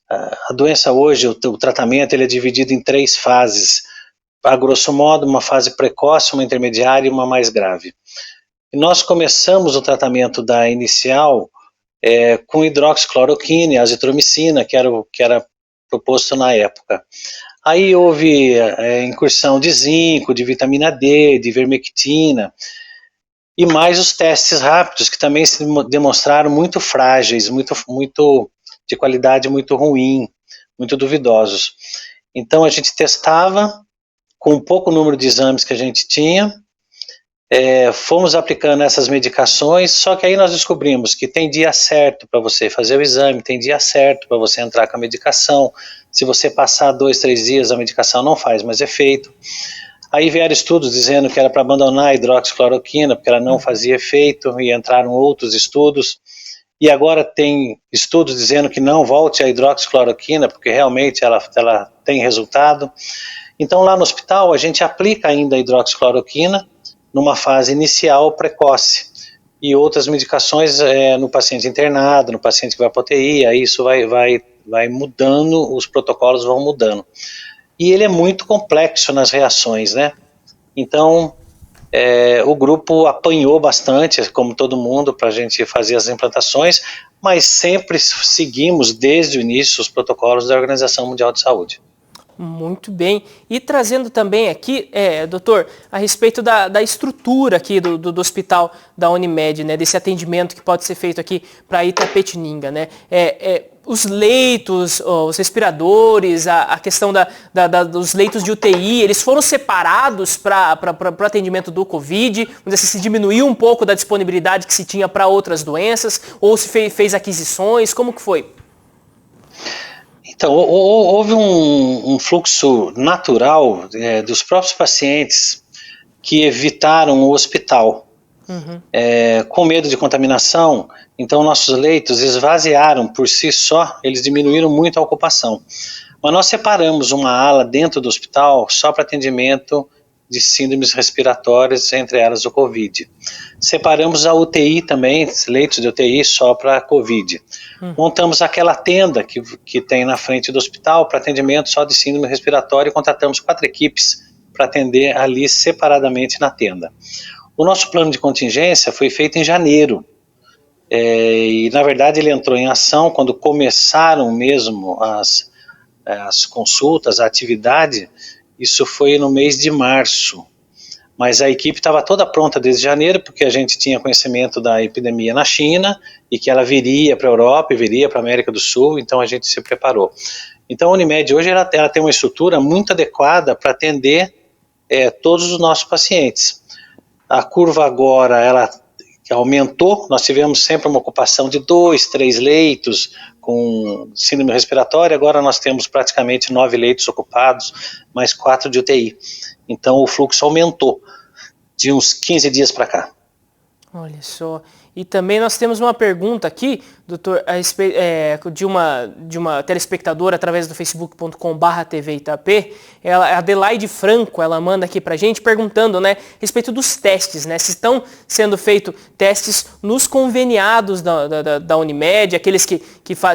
a doença hoje, o tratamento ele é dividido em 3 fases. A grosso modo, uma fase precoce, uma intermediária e uma mais grave. E nós começamos o tratamento da inicial com hidroxicloroquina e azitromicina, que era proposto na época. Aí houve incursão de zinco, de vitamina D, de ivermectina, e mais os testes rápidos, que também se demonstraram muito frágeis, muito de qualidade muito ruim, muito duvidosos. Então a gente testava com um pouco número de exames que a gente tinha, fomos aplicando essas medicações, só que aí nós descobrimos que tem dia certo para você fazer o exame, tem dia certo para você entrar com a medicação. Se você passar 2, 3 dias, a medicação não faz mais efeito. Aí vieram estudos dizendo que era para abandonar a hidroxicloroquina, porque ela não fazia efeito, e entraram outros estudos. E agora tem estudos dizendo que não volte a hidroxicloroquina, porque realmente ela tem resultado. Então lá no hospital a gente aplica ainda a hidroxicloroquina numa fase inicial precoce, e outras medicações no paciente internado, no paciente que vai para UTI, aí isso vai mudando, os protocolos vão mudando. E ele é muito complexo nas reações, né? Então, o grupo apanhou bastante, como todo mundo, para a gente fazer as implantações, mas sempre seguimos desde o início os protocolos da Organização Mundial de Saúde. Muito bem. E trazendo também aqui, doutor, a respeito da estrutura aqui do hospital da Unimed, né, desse atendimento que pode ser feito aqui para Itapetininga, né? Os leitos, os respiradores, a questão dos leitos de UTI, eles foram separados para o atendimento do Covid? Vamos dizer, se diminuiu um pouco da disponibilidade que se tinha para outras doenças, ou se fez aquisições, como que foi? Então, houve um fluxo natural dos próprios pacientes que evitaram o hospital. Com medo de contaminação, então nossos leitos esvaziaram por si só, eles diminuíram muito a ocupação. Mas nós separamos uma ala dentro do hospital só para atendimento de síndromes respiratórias, entre elas o Covid. Separamos a UTI também, leitos de UTI só para Covid. Montamos aquela tenda que tem na frente do hospital para atendimento só de síndrome respiratória, e contratamos 4 equipes para atender ali separadamente na tenda. O nosso plano de contingência foi feito em janeiro, e na verdade ele entrou em ação quando começaram mesmo as consultas, a atividade. Isso foi no mês de março, mas a equipe estava toda pronta desde janeiro, porque a gente tinha conhecimento da epidemia na China e que ela viria para a Europa e viria para a América do Sul, então a gente se preparou. Então a Unimed hoje ela tem uma estrutura muito adequada para atender todos os nossos pacientes. A curva agora ela aumentou, nós tivemos sempre uma ocupação de 2, 3 leitos com síndrome respiratória, agora nós temos praticamente 9 leitos ocupados, mais 4 de UTI. Então o fluxo aumentou de uns 15 dias para cá. Olha só. E também nós temos uma pergunta aqui, doutor, de uma telespectadora através do facebook.com/tvitap. A Adelaide Franco, ela manda aqui pra gente perguntando, né, a respeito dos testes, né, se estão sendo feitos testes nos conveniados da Unimed, aqueles que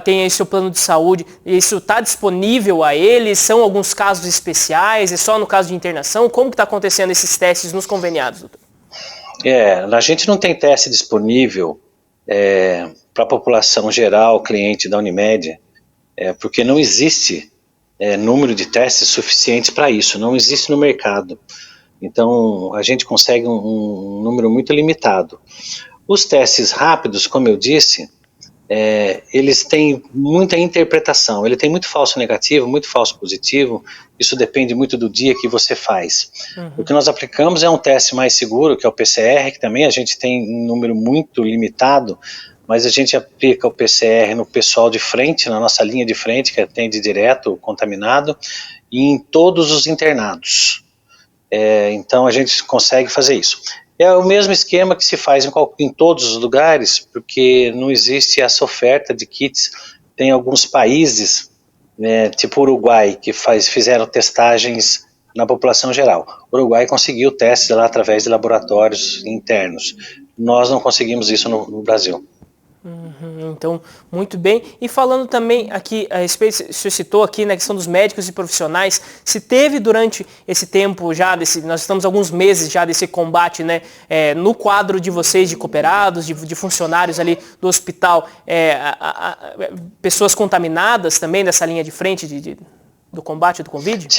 têm esse plano de saúde, isso está disponível a eles, são alguns casos especiais, é só no caso de internação? Como que está acontecendo esses testes nos conveniados, doutor? A gente não tem teste disponível para a população geral, cliente da Unimed, porque não existe número de testes suficientes para isso, não existe no mercado. Então, a gente consegue um número muito limitado. Os testes rápidos, como eu disse, eles têm muita interpretação, ele tem muito falso negativo, muito falso positivo, isso depende muito do dia que você faz. O que nós aplicamos é um teste mais seguro, que é o PCR, que também a gente tem um número muito limitado, mas a gente aplica o PCR no pessoal de frente, na nossa linha de frente, que atende direto o contaminado, e em todos os internados. Então a gente consegue fazer isso. É o mesmo esquema que se faz em todos os lugares, porque não existe essa oferta de kits. Tem alguns países, tipo Uruguai, que fizeram testagens na população geral. O Uruguai conseguiu testes lá através de laboratórios internos. Nós não conseguimos isso no Brasil. Então, muito bem. E falando também aqui a respeito, o senhor citou aqui na questão dos médicos e profissionais, se teve durante esse tempo já, nós estamos alguns meses já desse combate, né, no quadro de vocês, de cooperados, de funcionários ali do hospital, pessoas contaminadas também nessa linha de frente do combate do Covid?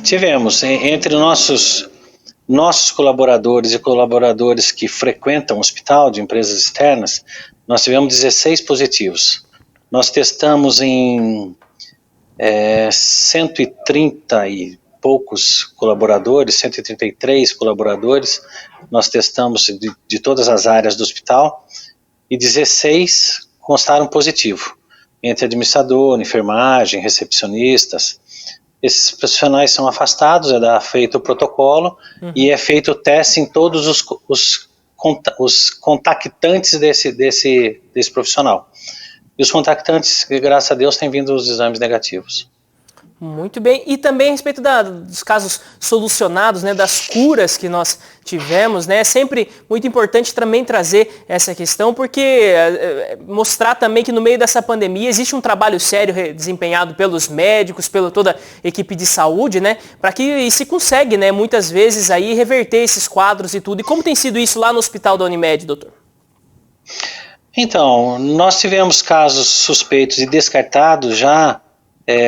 Tivemos, entre nossos colaboradores e colaboradores que frequentam o hospital de empresas externas, nós tivemos 16 positivos. Nós testamos em 130 e poucos colaboradores, 133 colaboradores, nós testamos de todas as áreas do hospital, e 16 constaram positivo, entre administrador, enfermagem, recepcionistas. Esses profissionais são afastados, feito o protocolo, e é feito o teste em todos os contactantes desse profissional. E os contactantes, graças a Deus, têm vindo os exames negativos. Muito bem. E também a respeito dos casos solucionados, né, das curas que nós tivemos, né, é sempre muito importante também trazer essa questão, porque mostrar também que no meio dessa pandemia existe um trabalho sério desempenhado pelos médicos, pela toda a equipe de saúde, né, para que se consegue, né, muitas vezes aí reverter esses quadros e tudo. E como tem sido isso lá no hospital da Unimed, doutor? Então, nós tivemos casos suspeitos e descartados já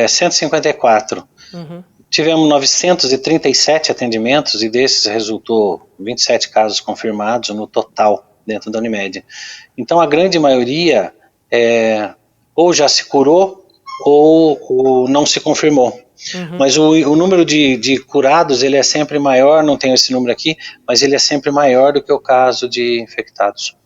154. Tivemos 937 atendimentos e desses resultou 27 casos confirmados no total dentro da Unimed. Então a grande maioria ou já se curou ou não se confirmou. Mas o número de curados ele é sempre maior, não tenho esse número aqui, mas ele é sempre maior do que o caso de infectados.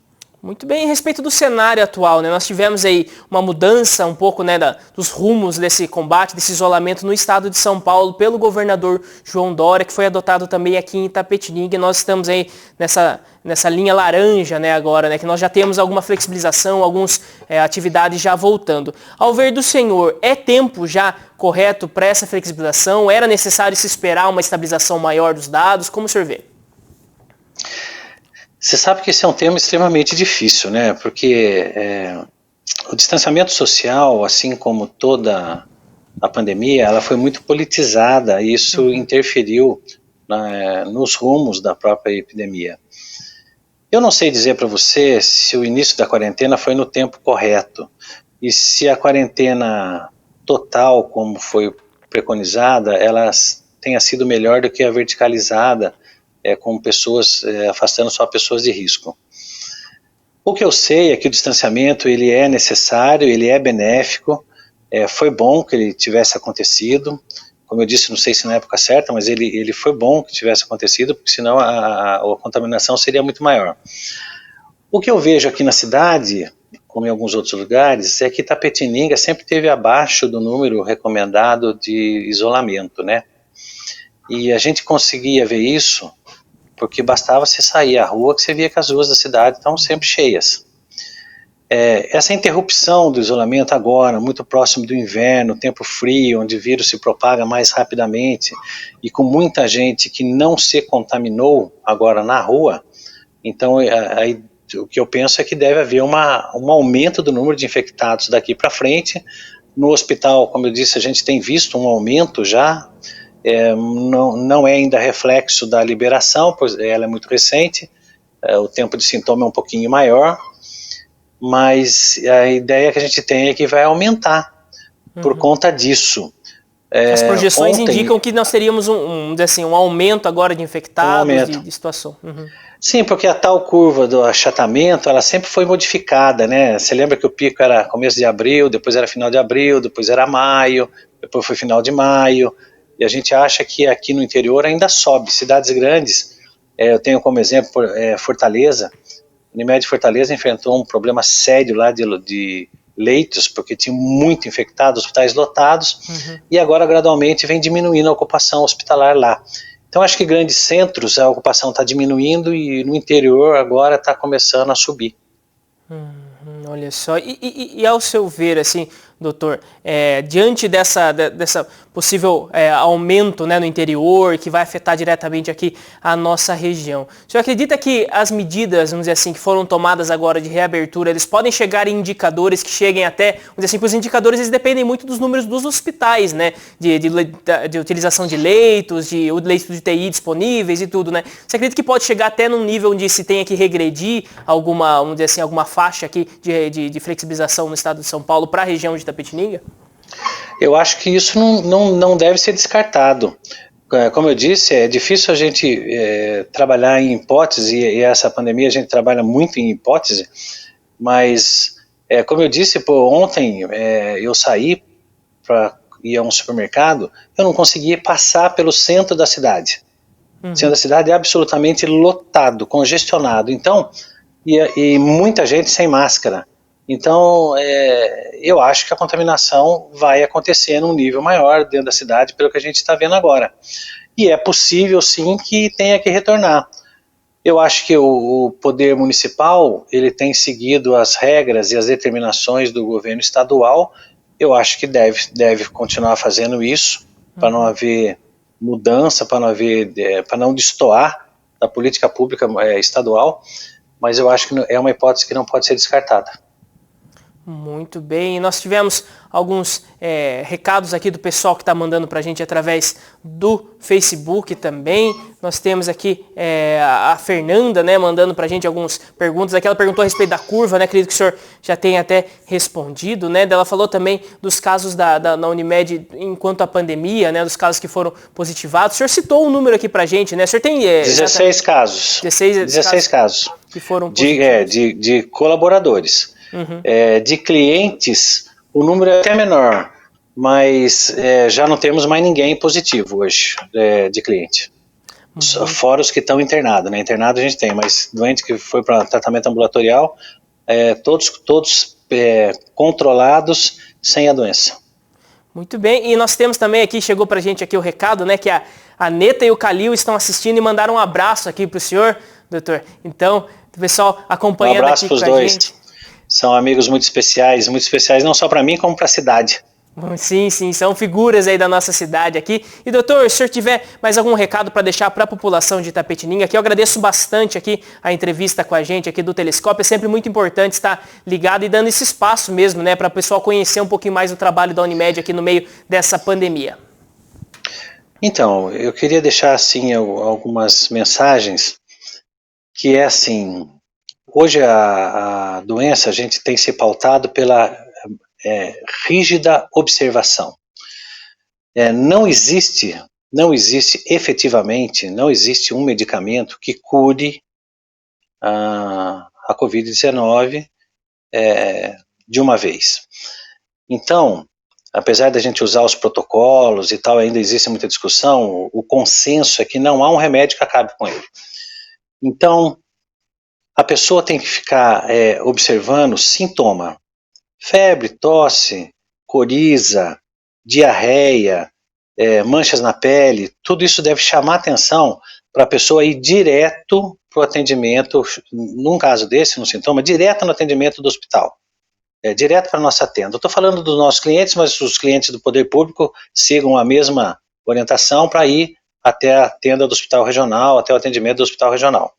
Muito bem, a respeito do cenário atual, né, nós tivemos aí uma mudança um pouco, né, dos rumos desse combate, desse isolamento no estado de São Paulo pelo governador João Dória, que foi adotado também aqui em Itapetininga, e nós estamos aí nessa linha laranja, né, agora, né, que nós já temos alguma flexibilização, algumas atividades já voltando. Ao ver do senhor, é tempo já correto para essa flexibilização? Era necessário se esperar uma estabilização maior dos dados? Como o senhor vê? Você sabe que esse é um tema extremamente difícil, né? Porque o distanciamento social, assim como toda a pandemia, ela foi muito politizada e isso interferiu nos rumos da própria epidemia. Eu não sei dizer para você se o início da quarentena foi no tempo correto e se a quarentena total, como foi preconizada, ela tenha sido melhor do que a verticalizada, com pessoas, afastando só pessoas de risco. O que eu sei é que o distanciamento ele é necessário, ele é benéfico, foi bom que ele tivesse acontecido, como eu disse, não sei se na época certa, mas ele foi bom que tivesse acontecido, porque senão a contaminação seria muito maior. O que eu vejo aqui na cidade, como em alguns outros lugares, é que Itapetininga sempre esteve abaixo do número recomendado de isolamento, né? E a gente conseguia ver isso porque bastava você sair à rua que você via que as ruas da cidade estão sempre cheias. Essa interrupção do isolamento agora, muito próximo do inverno, tempo frio, onde o vírus se propaga mais rapidamente e com muita gente que não se contaminou agora na rua, então aí, o que eu penso é que deve haver um aumento do número de infectados daqui para frente. No hospital, como eu disse, a gente tem visto um aumento já, não é ainda reflexo da liberação, pois ela é muito recente, o tempo de sintoma é um pouquinho maior, mas a ideia que a gente tem é que vai aumentar por conta disso. As projeções indicam que nós teríamos um aumento agora de infectados, de situação. Sim, porque a tal curva do achatamento, ela sempre foi modificada, né? Você lembra que o pico era começo de abril, depois era final de abril, depois era maio, depois foi final de maio, e a gente acha que aqui no interior ainda sobe. Cidades grandes, eu tenho como exemplo Fortaleza. A Unimed Fortaleza enfrentou um problema sério lá de leitos, porque tinha muito infectado, hospitais lotados, e agora gradualmente vem diminuindo a ocupação hospitalar lá. Então, acho que grandes centros, a ocupação está diminuindo e no interior agora está começando a subir. Olha só, e ao seu ver, assim, doutor, diante dessa possível aumento, né, no interior, que vai afetar diretamente aqui a nossa região, o senhor acredita que as medidas, vamos dizer assim, que foram tomadas agora de reabertura, eles podem chegar em indicadores que cheguem até, vamos dizer assim, os indicadores eles dependem muito dos números dos hospitais, né, de utilização de leitos, de leitos de TI disponíveis e tudo, né? Você acredita que pode chegar até num nível onde se tenha que regredir alguma, vamos dizer assim, alguma faixa aqui de flexibilização no estado de São Paulo para a região de Itapetininga? Eu acho que isso não deve ser descartado. Como eu disse, é difícil a gente trabalhar em hipótese, e essa pandemia a gente trabalha muito em hipótese, mas, como eu disse, ontem eu saí para ir a um supermercado, eu não conseguia passar pelo centro da cidade. O centro da cidade é absolutamente lotado, congestionado, então, e muita gente sem máscara. Então, eu acho que a contaminação vai acontecer num nível maior dentro da cidade, pelo que a gente está vendo agora. E é possível, sim, que tenha que retornar. Eu acho que o poder municipal, ele tem seguido as regras e as determinações do governo estadual. Eu acho que deve continuar fazendo isso, para não haver mudança, para não destoar da política pública estadual, mas eu acho que é uma hipótese que não pode ser descartada. Muito bem, nós tivemos alguns recados aqui do pessoal que está mandando para a gente através do Facebook também. Nós temos aqui a Fernanda, né, mandando para a gente algumas perguntas. Aqui ela perguntou a respeito da curva, né, acredito que o senhor já tenha até respondido, né. Ela falou também dos casos na Unimed enquanto a pandemia, né, dos casos que foram positivados. O senhor citou um número aqui para a gente, né, o senhor tem... 16 casos. 16 casos que foram positivados. De colaboradores. De clientes, o número é até menor, mas já não temos mais ninguém positivo hoje de cliente. Fora os que estão internados, né? Internado a gente tem, mas doente que foi para tratamento ambulatorial, todos controlados, sem a doença. Muito bem, e nós temos também aqui, chegou para a gente aqui o recado, né, que a Neta e o Calil estão assistindo e mandaram um abraço aqui para o senhor, doutor. Então, o pessoal acompanhando aqui com a gente. Um abraço para os dois. São amigos muito especiais não só para mim, como para a cidade. Sim, são figuras aí da nossa cidade aqui. E doutor, se o senhor tiver mais algum recado para deixar para a população de Itapetininga, que eu agradeço bastante aqui a entrevista com a gente aqui do Telescópio, é sempre muito importante estar ligado e dando esse espaço mesmo, né, para o pessoal conhecer um pouquinho mais o trabalho da Unimed aqui no meio dessa pandemia. Então, eu queria deixar assim algumas mensagens, que é assim... Hoje a doença, a gente tem se pautado pela rígida observação. Não existe efetivamente, não existe um medicamento que cure a Covid-19 de uma vez. Então, apesar da gente usar os protocolos e tal, ainda existe muita discussão, o consenso é que não há um remédio que acabe com ele. Então, a pessoa tem que ficar observando sintoma, febre, tosse, coriza, diarreia, manchas na pele, tudo isso deve chamar atenção para a pessoa ir direto para o atendimento, num caso desse, no sintoma, direto no atendimento do hospital, direto para a nossa tenda. Eu estou falando dos nossos clientes, mas os clientes do poder público sigam a mesma orientação para ir até a tenda do hospital regional, até o atendimento do hospital regional.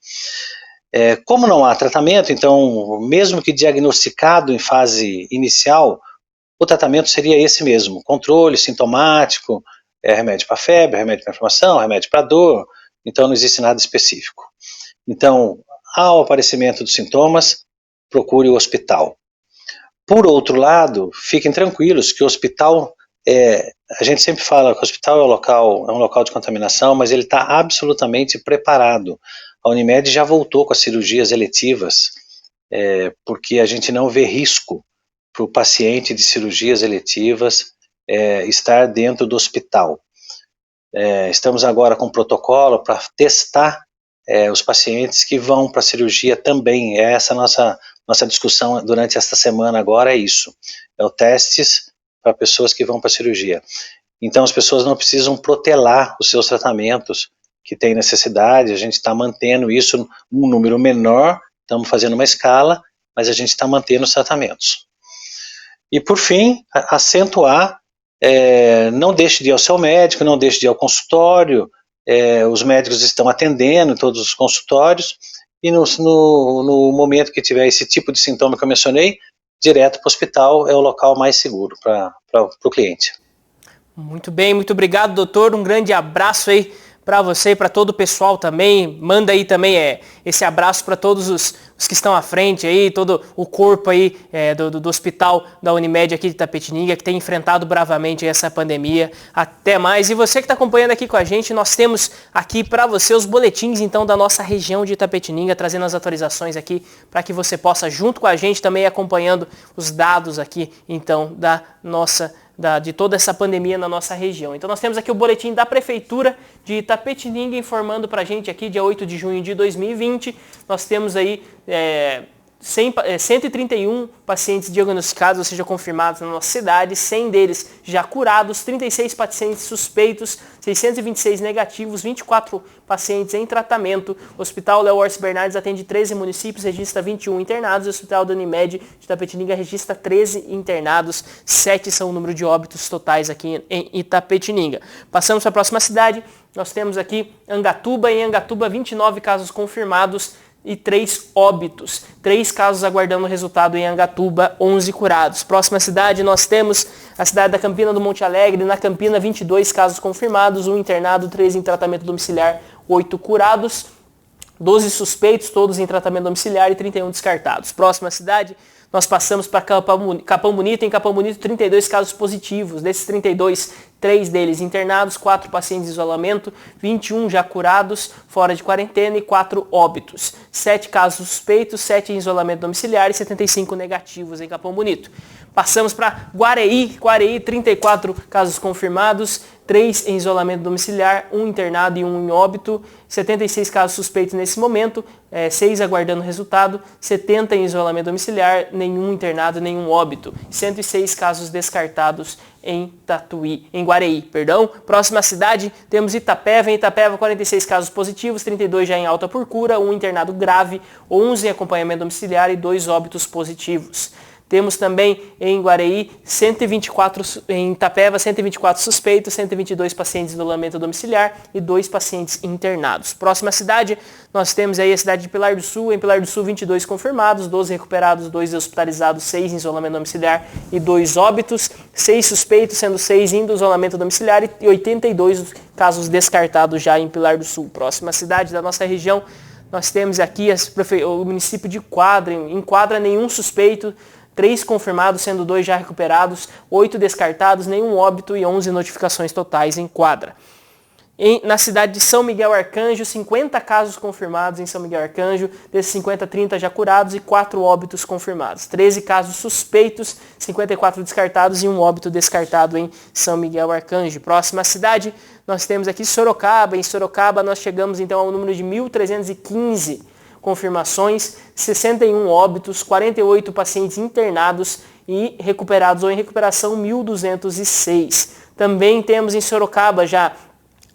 Como não há tratamento, então, mesmo que diagnosticado em fase inicial, o tratamento seria esse mesmo, controle sintomático, remédio para febre, remédio para inflamação, remédio para dor, então não existe nada específico. Então, ao aparecimento dos sintomas, procure o hospital. Por outro lado, fiquem tranquilos que o hospital, a gente sempre fala que o hospital é um local de contaminação, mas ele está absolutamente preparado. A Unimed já voltou com as cirurgias eletivas, porque a gente não vê risco para o paciente de cirurgias eletivas estar dentro do hospital. Estamos agora com um protocolo para testar os pacientes que vão para a cirurgia também. Essa nossa discussão durante esta semana agora é isso. O testes para pessoas que vão para a cirurgia. Então as pessoas não precisam protelar os seus tratamentos, que tem necessidade, a gente está mantendo isso num número menor, estamos fazendo uma escala, mas a gente está mantendo os tratamentos. E por fim, acentuar, não deixe de ir ao seu médico, não deixe de ir ao consultório, os médicos estão atendendo em todos os consultórios, e no momento que tiver esse tipo de sintoma que eu mencionei, direto para o hospital é o local mais seguro para o cliente. Muito bem, muito obrigado, doutor. Um grande abraço aí para você e para todo o pessoal também. Manda aí também esse abraço para todos os que estão à frente aí, todo o corpo aí do hospital da Unimed aqui de Itapetininga, que tem enfrentado bravamente essa pandemia. Até mais. E você que está acompanhando aqui com a gente, nós temos aqui para você os boletins então da nossa região de Itapetininga, trazendo as atualizações aqui para que você possa, junto com a gente, também acompanhando os dados aqui então de toda essa pandemia na nossa região. Então nós temos aqui o boletim da Prefeitura de Itapetininga informando para a gente aqui, dia 8 de junho de 2020, nós temos aí 131 pacientes diagnosticados, ou seja, confirmados na nossa cidade, 100 deles já curados, 36 pacientes suspeitos, 626 negativos, 24 pacientes em tratamento. O Hospital Léo Orsi Bernardes atende 13 municípios, registra 21 internados. O Hospital da Unimed de Itapetininga registra 13 internados, 7 são o número de óbitos totais aqui em Itapetininga. Passamos para a próxima cidade, nós temos aqui Angatuba. Em Angatuba, 29 casos confirmados e 3 óbitos. 3 casos aguardando o resultado em Angatuba, 11 curados. Próxima cidade, nós temos a cidade da Campina do Monte Alegre. Na Campina, 22 casos confirmados, 1 internado, 3 em tratamento domiciliar, 8 curados. 12 suspeitos, todos em tratamento domiciliar, e 31 descartados. Próxima cidade, nós passamos para Capão Bonito. Em Capão Bonito, 32 casos positivos. Desses 32, 3 deles internados, 4 pacientes em isolamento, 21 já curados, fora de quarentena, e 4 óbitos. 7 casos suspeitos, 7 em isolamento domiciliar e 75 negativos em Capão Bonito. Passamos para Guareí. Guareí, 34 casos confirmados, 3 em isolamento domiciliar, 1 internado e 1 em óbito, 76 casos suspeitos nesse momento, 6 aguardando resultado, 70 em isolamento domiciliar, nenhum internado, nenhum óbito, 106 casos descartados em Guareí. Próxima cidade, temos Itapeva. Em Itapeva, 46 casos positivos, 32 já em alta por cura, 1 internado grave, 11 em acompanhamento domiciliar e 2 óbitos positivos. Temos também em Guareí, em Itapeva, 124 suspeitos, 122 pacientes em isolamento domiciliar e 2 pacientes internados. Próxima cidade, nós temos aí a cidade de Pilar do Sul. Em Pilar do Sul, 22 confirmados, 12 recuperados, 2 hospitalizados, 6 em isolamento domiciliar e 2 óbitos, 6 suspeitos, sendo 6 indo isolamento domiciliar e 82 casos descartados já em Pilar do Sul. Próxima cidade da nossa região, nós temos aqui o município de Quadra. Em Quadra, nenhum suspeito, 3 confirmados, sendo 2 já recuperados, 8 descartados, nenhum óbito e 11 notificações totais em Quadra. Na cidade de São Miguel Arcanjo, 50 casos confirmados em São Miguel Arcanjo, desses 50, 30 já curados e 4 óbitos confirmados. 13 casos suspeitos, 54 descartados e 1 óbito descartado em São Miguel Arcanjo. Próxima cidade, nós temos aqui Sorocaba. Em Sorocaba, nós chegamos então ao número de 1.315 confirmações, 61 óbitos, 48 pacientes internados e recuperados ou em recuperação 1.206. Também temos em Sorocaba já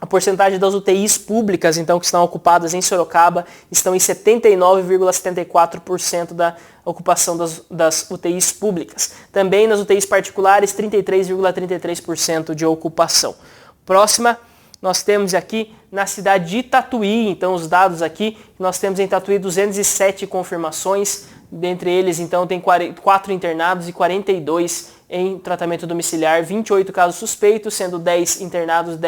a porcentagem das UTIs públicas, então, que estão ocupadas em Sorocaba, estão em 79,74% da ocupação das UTIs públicas. Também nas UTIs particulares, 33,33% de ocupação. Próxima, nós temos aqui na cidade de Tatuí, então os dados aqui, nós temos em Tatuí 207 confirmações, dentre eles então tem 4 internados e 42 em tratamento domiciliar, 28 casos suspeitos, sendo 10 internados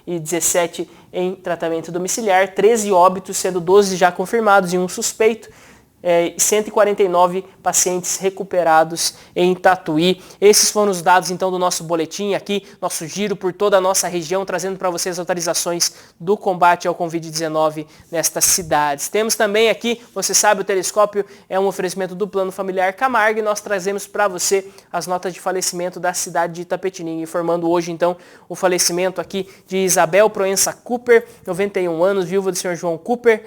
e 17 em tratamento domiciliar, 13 óbitos, sendo 12 já confirmados e 1 suspeito, 149 pacientes recuperados em Tatuí. Esses foram os dados então do nosso boletim aqui, nosso giro por toda a nossa região, trazendo para vocês as atualizações do combate ao Covid-19 nestas cidades. Temos também aqui, você sabe, o Telescópio é um oferecimento do Plano Familiar Camargo, e nós trazemos para você as notas de falecimento da cidade de Itapetininga, informando hoje então o falecimento aqui de Isabel Proença Cooper, 91 anos, viúva do senhor João Cooper,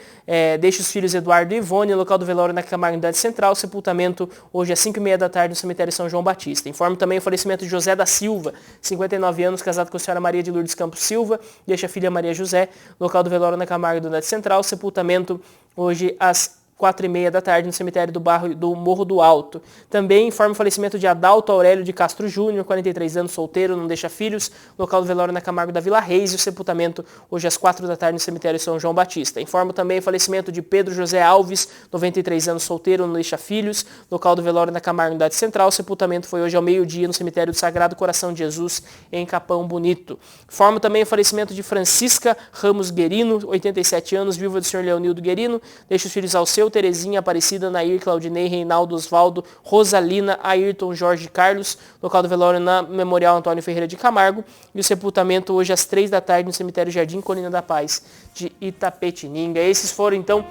deixa os filhos Eduardo e Ivone, local do velório velório na Camargo, unidade central. Sepultamento hoje às 5h30 da tarde no cemitério São João Batista. Informo também o falecimento de José da Silva, 59 anos, casado com a senhora Maria de Lourdes Campos Silva, deixa a filha Maria José. Local do velório na Camargo, unidade central. Sepultamento hoje às 4h30 da tarde no cemitério do Morro do Alto. Também informa o falecimento de Adalto Aurélio de Castro Júnior, 43 anos, solteiro, não deixa filhos. Local do velório na Camargo da Vila Reis e o sepultamento hoje às 4 da tarde no cemitério São João Batista. Informo também o falecimento de Pedro José Alves, 93 anos, solteiro, não deixa filhos. Local do velório na Camargo, unidade central. O sepultamento foi hoje ao meio-dia no cemitério do Sagrado Coração de Jesus, em Capão Bonito. Informo também o falecimento de Francisca Ramos Guerino, 87 anos, viúva do senhor Leonildo Guerino, deixa os filhos ao seu, Terezinha, Aparecida, Nair, Claudinei, Reinaldo, Osvaldo, Rosalina, Ayrton, Jorge Carlos. Local do velório na Memorial Antônio Ferreira de Camargo. E o sepultamento hoje às 3 da tarde no cemitério Jardim Colina da Paz de Itapetininga. Esses foram então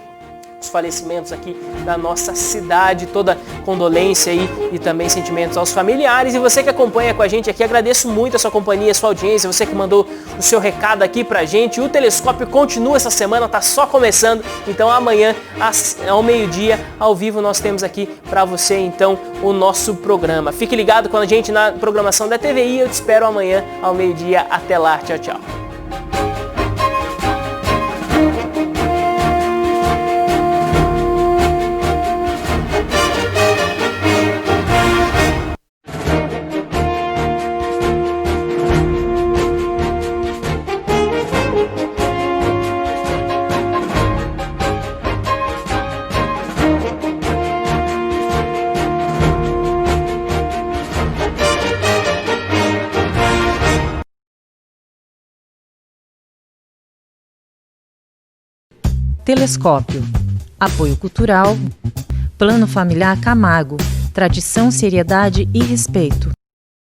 os falecimentos aqui da nossa cidade, toda condolência aí e também sentimentos aos familiares. E você que acompanha com a gente aqui, agradeço muito a sua companhia, a sua audiência, você que mandou o seu recado aqui pra gente. O Telescópio continua essa semana, tá só começando, então amanhã ao meio-dia, ao vivo, nós temos aqui pra você então o nosso programa. Fique ligado com a gente na programação da TVI, eu te espero amanhã ao meio-dia. Até lá, tchau, tchau. Telescópio. Apoio cultural. Plano Familiar Camargo. Tradição, seriedade e respeito.